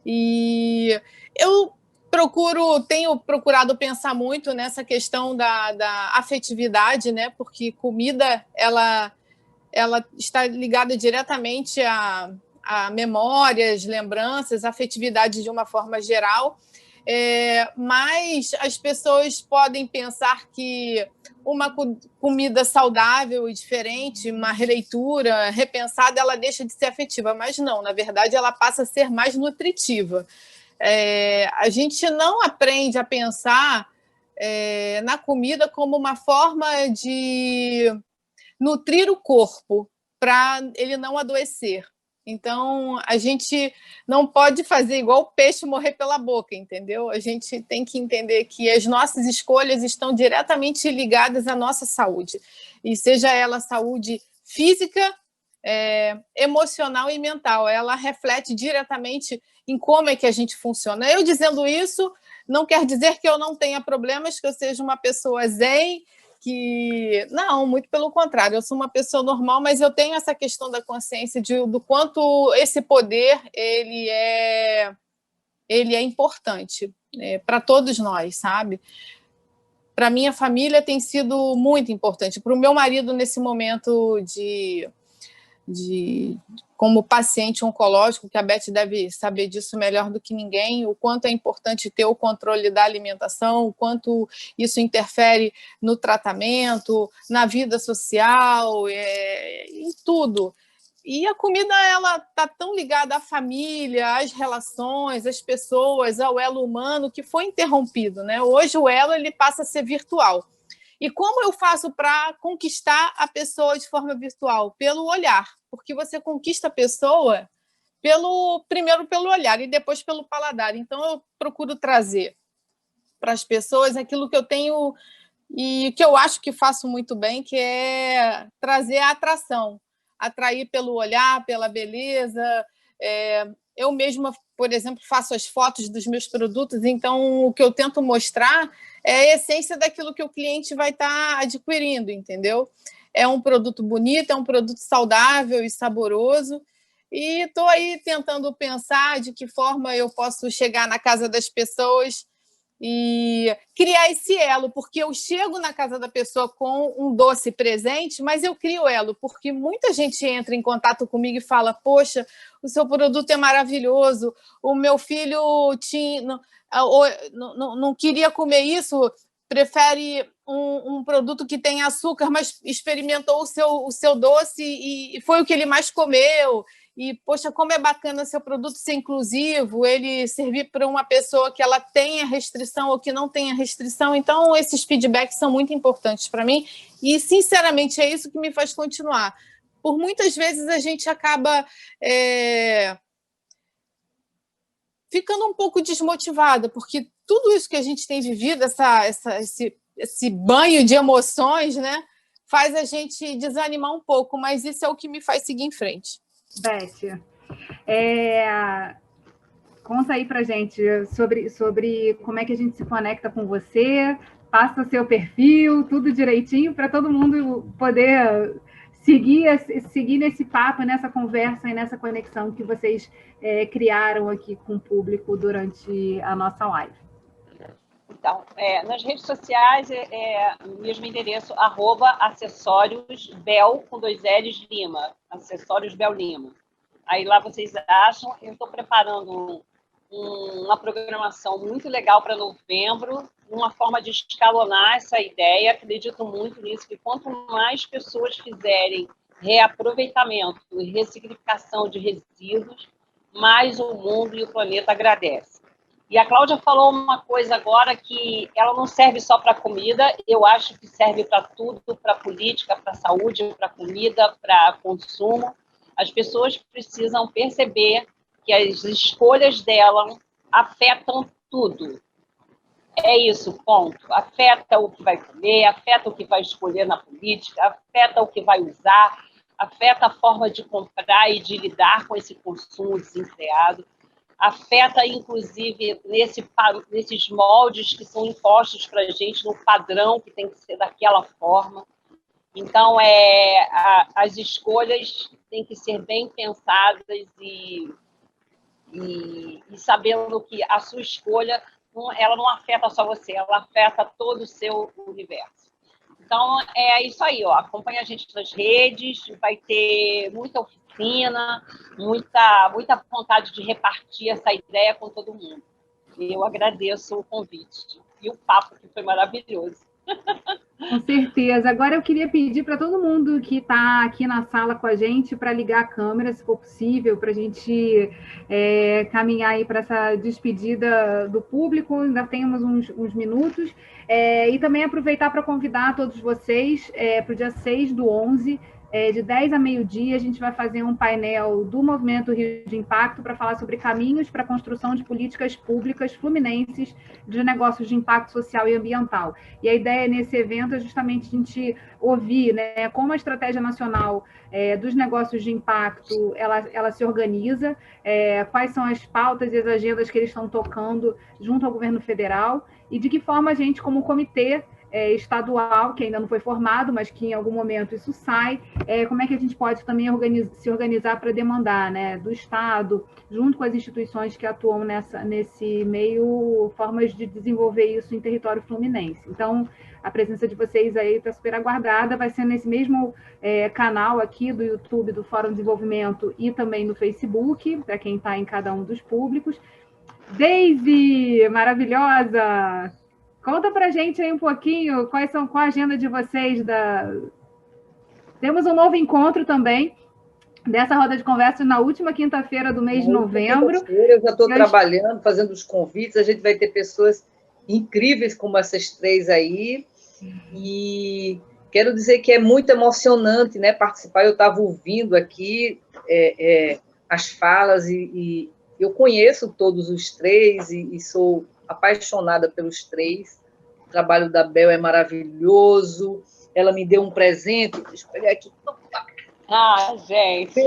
E eu tenho procurado pensar muito nessa questão da afetividade, né? Porque comida ela está ligada diretamente a memórias, lembranças, afetividade de uma forma geral. Mas as pessoas podem pensar que uma comida saudável e diferente, uma releitura repensada, ela deixa de ser afetiva, mas não, na verdade ela passa a ser mais nutritiva. A gente não aprende a pensar na comida como uma forma de nutrir o corpo para ele não adoecer. Então, a gente não pode fazer igual o peixe morrer pela boca, entendeu? A gente tem que entender que as nossas escolhas estão diretamente ligadas à nossa saúde, e seja ela saúde física, emocional e mental. Ela reflete diretamente em como é que a gente funciona. Eu dizendo isso não quer dizer que eu não tenha problemas, que eu seja uma pessoa zen, não, muito pelo contrário, eu sou uma pessoa normal, mas eu tenho essa questão da consciência do quanto esse poder ele é importante para todos nós, sabe? Para minha família tem sido muito importante, para o meu marido nesse momento como paciente oncológico, que a Beth deve saber disso melhor do que ninguém, o quanto é importante ter o controle da alimentação, o quanto isso interfere no tratamento, na vida social, em tudo. E a comida ela está tão ligada à família, às relações, às pessoas, ao elo humano, que foi interrompido, né? Hoje o elo ele passa a ser virtual. E como eu faço para conquistar a pessoa de forma virtual? Pelo olhar, porque você conquista a pessoa primeiro pelo olhar e depois pelo paladar. Então, eu procuro trazer para as pessoas aquilo que eu tenho e que eu acho que faço muito bem, que é trazer a atração, atrair pelo olhar, pela beleza. Eu mesma, por exemplo, faço as fotos dos meus produtos, então o que eu tento mostrar é a essência daquilo que o cliente vai estar adquirindo, entendeu? É um produto bonito, é um produto saudável e saboroso, E estou aí tentando pensar de que forma eu posso chegar na casa das pessoas e criar esse elo, porque eu chego na casa da pessoa com um doce presente, mas eu crio elo, porque muita gente entra em contato comigo e fala: poxa, o seu produto é maravilhoso, o meu filho não queria comer isso, prefere um produto que tem açúcar, mas experimentou o seu doce e foi o que ele mais comeu. E, poxa, como é bacana seu produto ser inclusivo, ele servir para uma pessoa que ela tenha restrição ou que não tenha restrição. Então, esses feedbacks são muito importantes para mim e, sinceramente, é isso que me faz continuar. Por muitas vezes a gente acaba ficando um pouco desmotivada, porque tudo isso que a gente tem vivido, esse banho de emoções, né, faz a gente desanimar um pouco, mas isso é o que me faz seguir em frente. Beth, conta aí pra gente sobre como é que a gente se conecta com você, passa seu perfil, tudo direitinho, para todo mundo poder seguir nesse papo, nessa conversa e nessa conexão que vocês criaram aqui com o público durante a nossa live. Então, nas redes sociais, mesmo endereço, @acessóriosbel, com 2 L's, Lima, Acessórios Bel Lima. Aí lá vocês acham. Eu estou preparando uma programação muito legal para novembro, uma forma de escalonar essa ideia. Acredito muito nisso, que quanto mais pessoas fizerem reaproveitamento e ressignificação de resíduos, mais o mundo e o planeta agradecem. E a Cláudia falou uma coisa agora que ela não serve só para comida, eu acho que serve para tudo, para política, para saúde, para comida, para consumo. As pessoas precisam perceber que as escolhas dela afetam tudo. É isso, ponto. Afeta o que vai comer, afeta o que vai escolher na política, afeta o que vai usar, afeta a forma de comprar e de lidar com esse consumo desenfreado. Afeta, inclusive, nesses moldes que são impostos para a gente, no padrão que tem que ser daquela forma. Então, as escolhas têm que ser bem pensadas e sabendo que a sua escolha ela não afeta só você, ela afeta todo o seu universo. Então, é isso aí, ó. Acompanha a gente nas redes, vai ter muita oficina, muita vontade de repartir essa ideia com todo mundo. E eu agradeço o convite e o papo, que foi maravilhoso. Com certeza. Agora eu queria pedir para todo mundo que está aqui na sala com a gente para ligar a câmera, se for possível, para a gente caminhar aí para essa despedida do público. Ainda temos uns minutos. E também aproveitar para convidar todos vocês para o dia 6/11, de 10 a meio-dia, a gente vai fazer um painel do Movimento Rio de Impacto para falar sobre caminhos para a construção de políticas públicas fluminenses de negócios de impacto social e ambiental. E a ideia nesse evento é justamente a gente ouvir, né, como a estratégia nacional dos negócios de impacto ela se organiza, quais são as pautas e as agendas que eles estão tocando junto ao governo federal e de que forma a gente, como comitê estadual, que ainda não foi formado, mas que em algum momento isso sai, como é que a gente pode também se organizar para demandar, né, do Estado, junto com as instituições que atuam nesse meio, formas de desenvolver isso em território fluminense. Então, a presença de vocês aí está super aguardada, vai ser nesse mesmo canal aqui do YouTube do Fórum Desenvolvimento e também no Facebook, para quem está em cada um dos públicos. Daisy, maravilhosa! Conta pra gente aí um pouquinho qual a agenda de vocês. Temos um novo encontro também dessa roda de conversa na última quinta-feira do mês de novembro. Eu já estou trabalhando, fazendo os convites, a gente vai ter pessoas incríveis como essas 3 aí, e quero dizer que é muito emocionante, né, participar. Eu estava ouvindo aqui as falas e eu conheço todos os 3 e sou apaixonada pelos 3. O trabalho da Bel é maravilhoso. Ela me deu um presente. Deixa eu pegar aqui. Ah, gente!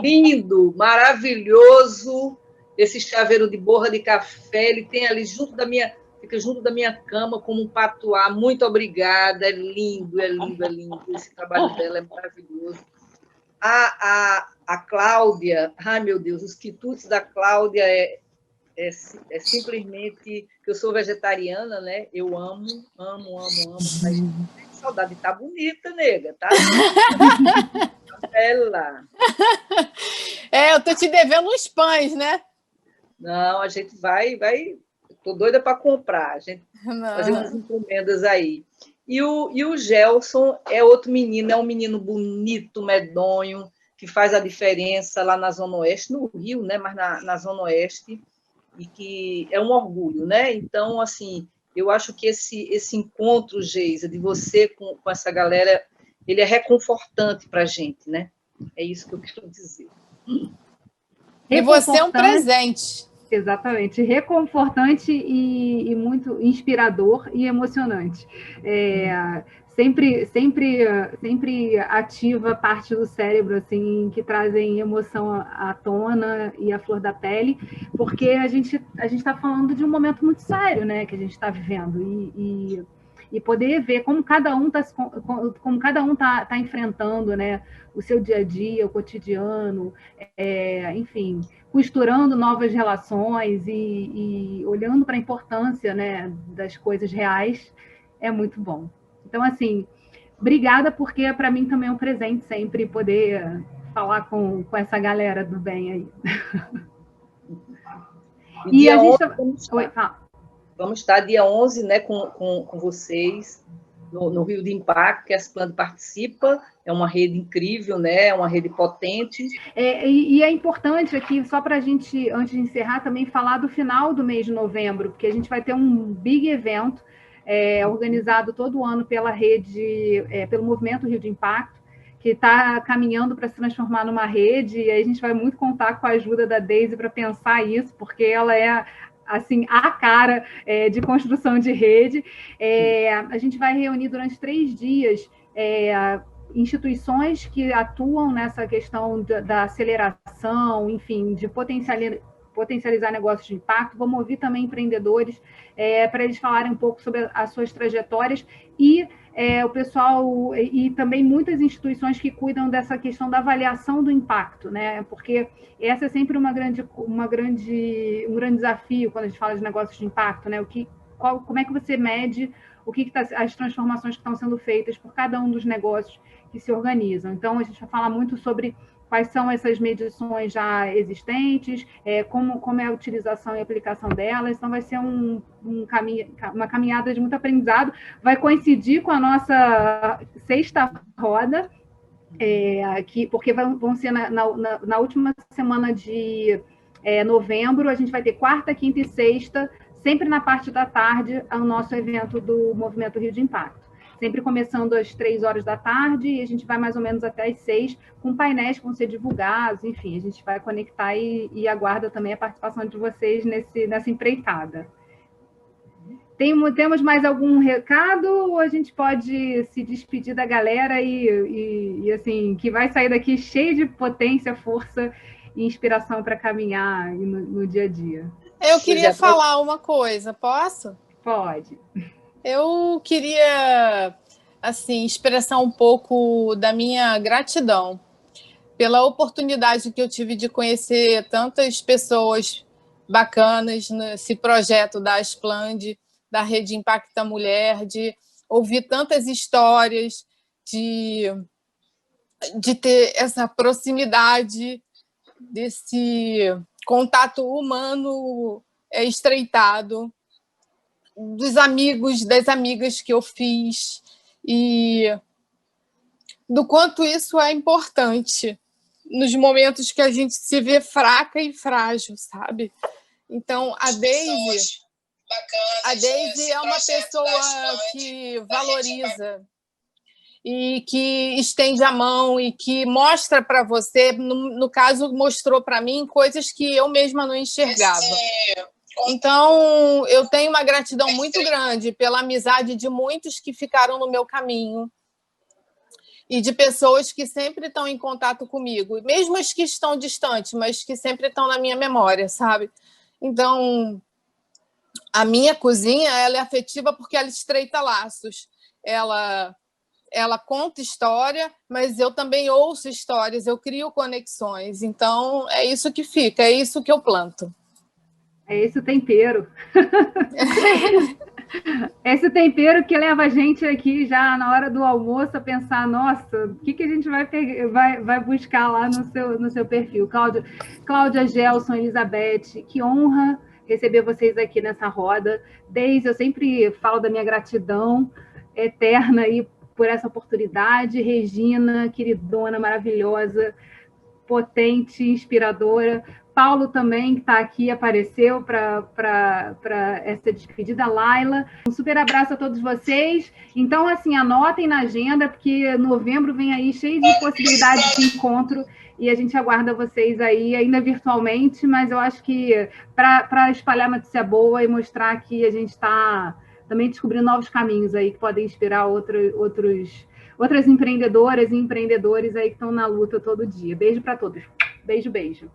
Lindo, maravilhoso. Esse chaveiro de borra de café, ele tem ali fica junto da minha cama como um patuá. Muito obrigada. É lindo, é lindo, é lindo. Esse trabalho dela é maravilhoso. A A Cláudia, ai meu Deus, os quitutes da Cláudia é simplesmente que eu sou vegetariana, né? Eu amo, mas saudade, tá bonita, nega, tá? Tá bela. Eu tô te devendo uns pães, né? Não, a gente vai, tô doida para comprar, a gente fazer umas encomendas aí. E o Gelson é outro menino, é um menino bonito, medonho, que faz a diferença lá na Zona Oeste, no Rio, né? Mas na Zona Oeste, e que é um orgulho, né? Então, assim, eu acho que esse encontro, Geisa, de você com essa galera, ele é reconfortante para a gente, né? É isso que eu quero dizer. E você é um presente. Exatamente, reconfortante e muito inspirador e emocionante. Sempre ativa parte do cérebro assim que trazem emoção à tona e à flor da pele, porque a gente está falando de um momento muito sério, né, que a gente está vivendo e poder ver como cada um tá enfrentando, né, o seu dia a dia, o cotidiano, enfim, costurando novas relações e olhando para a importância, né, das coisas reais, é muito bom. Então, assim, obrigada, porque para mim também é um presente sempre poder falar com essa galera do bem aí. E a gente vamos estar dia 11, né, com vocês no Rio de Impacto, que a Aspland participa, é uma rede incrível, né, é uma rede potente. E é importante aqui, só para a gente, antes de encerrar, também falar do final do mês de novembro, porque a gente vai ter um big evento organizado todo ano pela rede, pelo Movimento Rio de Impacto, que está caminhando para se transformar numa rede, e aí a gente vai muito contar com a ajuda da Deise para pensar isso, porque ela é assim, a cara de construção de rede. A gente vai reunir durante 3 dias instituições que atuam nessa questão da aceleração, enfim, de potencializar negócios de impacto. Vamos ouvir também empreendedores para eles falarem um pouco sobre as suas trajetórias e o pessoal e também muitas instituições que cuidam dessa questão da avaliação do impacto, né? Porque essa é sempre um grande desafio quando a gente fala de negócios de impacto, né? Como é que você mede as transformações que estão sendo feitas por cada um dos negócios que se organizam? Então, a gente vai falar muito sobre quais são essas medições já existentes, como é a utilização e aplicação delas. Então, vai ser uma caminhada de muito aprendizado. Vai coincidir com a nossa 6ª roda, porque vão ser na última semana de novembro. A gente vai ter 4ª, 5ª e 6ª, sempre na parte da tarde, o nosso evento do Movimento Rio de Impacto. Sempre começando às 3 horas da tarde e a gente vai mais ou menos até às 6, com painéis que vão ser divulgados, enfim, a gente vai conectar e aguarda também a participação de vocês nessa empreitada. Temos mais algum recado ou a gente pode se despedir da galera e assim, que vai sair daqui cheio de potência, força e inspiração para caminhar no dia a dia? Eu queria falar uma coisa, posso? Pode. Eu queria, assim, expressar um pouco da minha gratidão pela oportunidade que eu tive de conhecer tantas pessoas bacanas nesse projeto da Aspland, da Rede Impacta Mulher, de ouvir tantas histórias, de ter essa proximidade, desse contato humano estreitado, dos amigos, das amigas que eu fiz, e do quanto isso é importante nos momentos que a gente se vê fraca e frágil, sabe? Então, a Deise é uma pessoa que valoriza e que estende a mão e que mostra para você, no caso, mostrou para mim coisas que eu mesma não enxergava. Então, eu tenho uma gratidão muito grande pela amizade de muitos que ficaram no meu caminho e de pessoas que sempre estão em contato comigo, mesmo as que estão distantes, mas que sempre estão na minha memória, sabe? Então, a minha cozinha, ela é afetiva porque ela estreita laços. Ela ela conta história, mas eu também ouço histórias, eu crio conexões. Então, é isso que fica, é isso que eu planto. É esse o tempero. Esse tempero que leva a gente aqui já na hora do almoço a pensar, nossa, o que a gente vai buscar lá no seu perfil. Cláudia, Gelson, Elizabeth, que honra receber vocês aqui nessa roda. Desde eu sempre falo da minha gratidão eterna aí por essa oportunidade. Regina, queridona, maravilhosa, potente, inspiradora. Paulo também, que está aqui, apareceu para essa despedida. Laila, um super abraço a todos vocês. Então, assim, anotem na agenda, porque novembro vem aí cheio de possibilidades de encontro e a gente aguarda vocês aí, ainda virtualmente, mas eu acho que para espalhar notícia boa e mostrar que a gente está também descobrindo novos caminhos aí que podem inspirar outras empreendedoras e empreendedores aí que estão na luta todo dia. Beijo para todos. Beijo, beijo.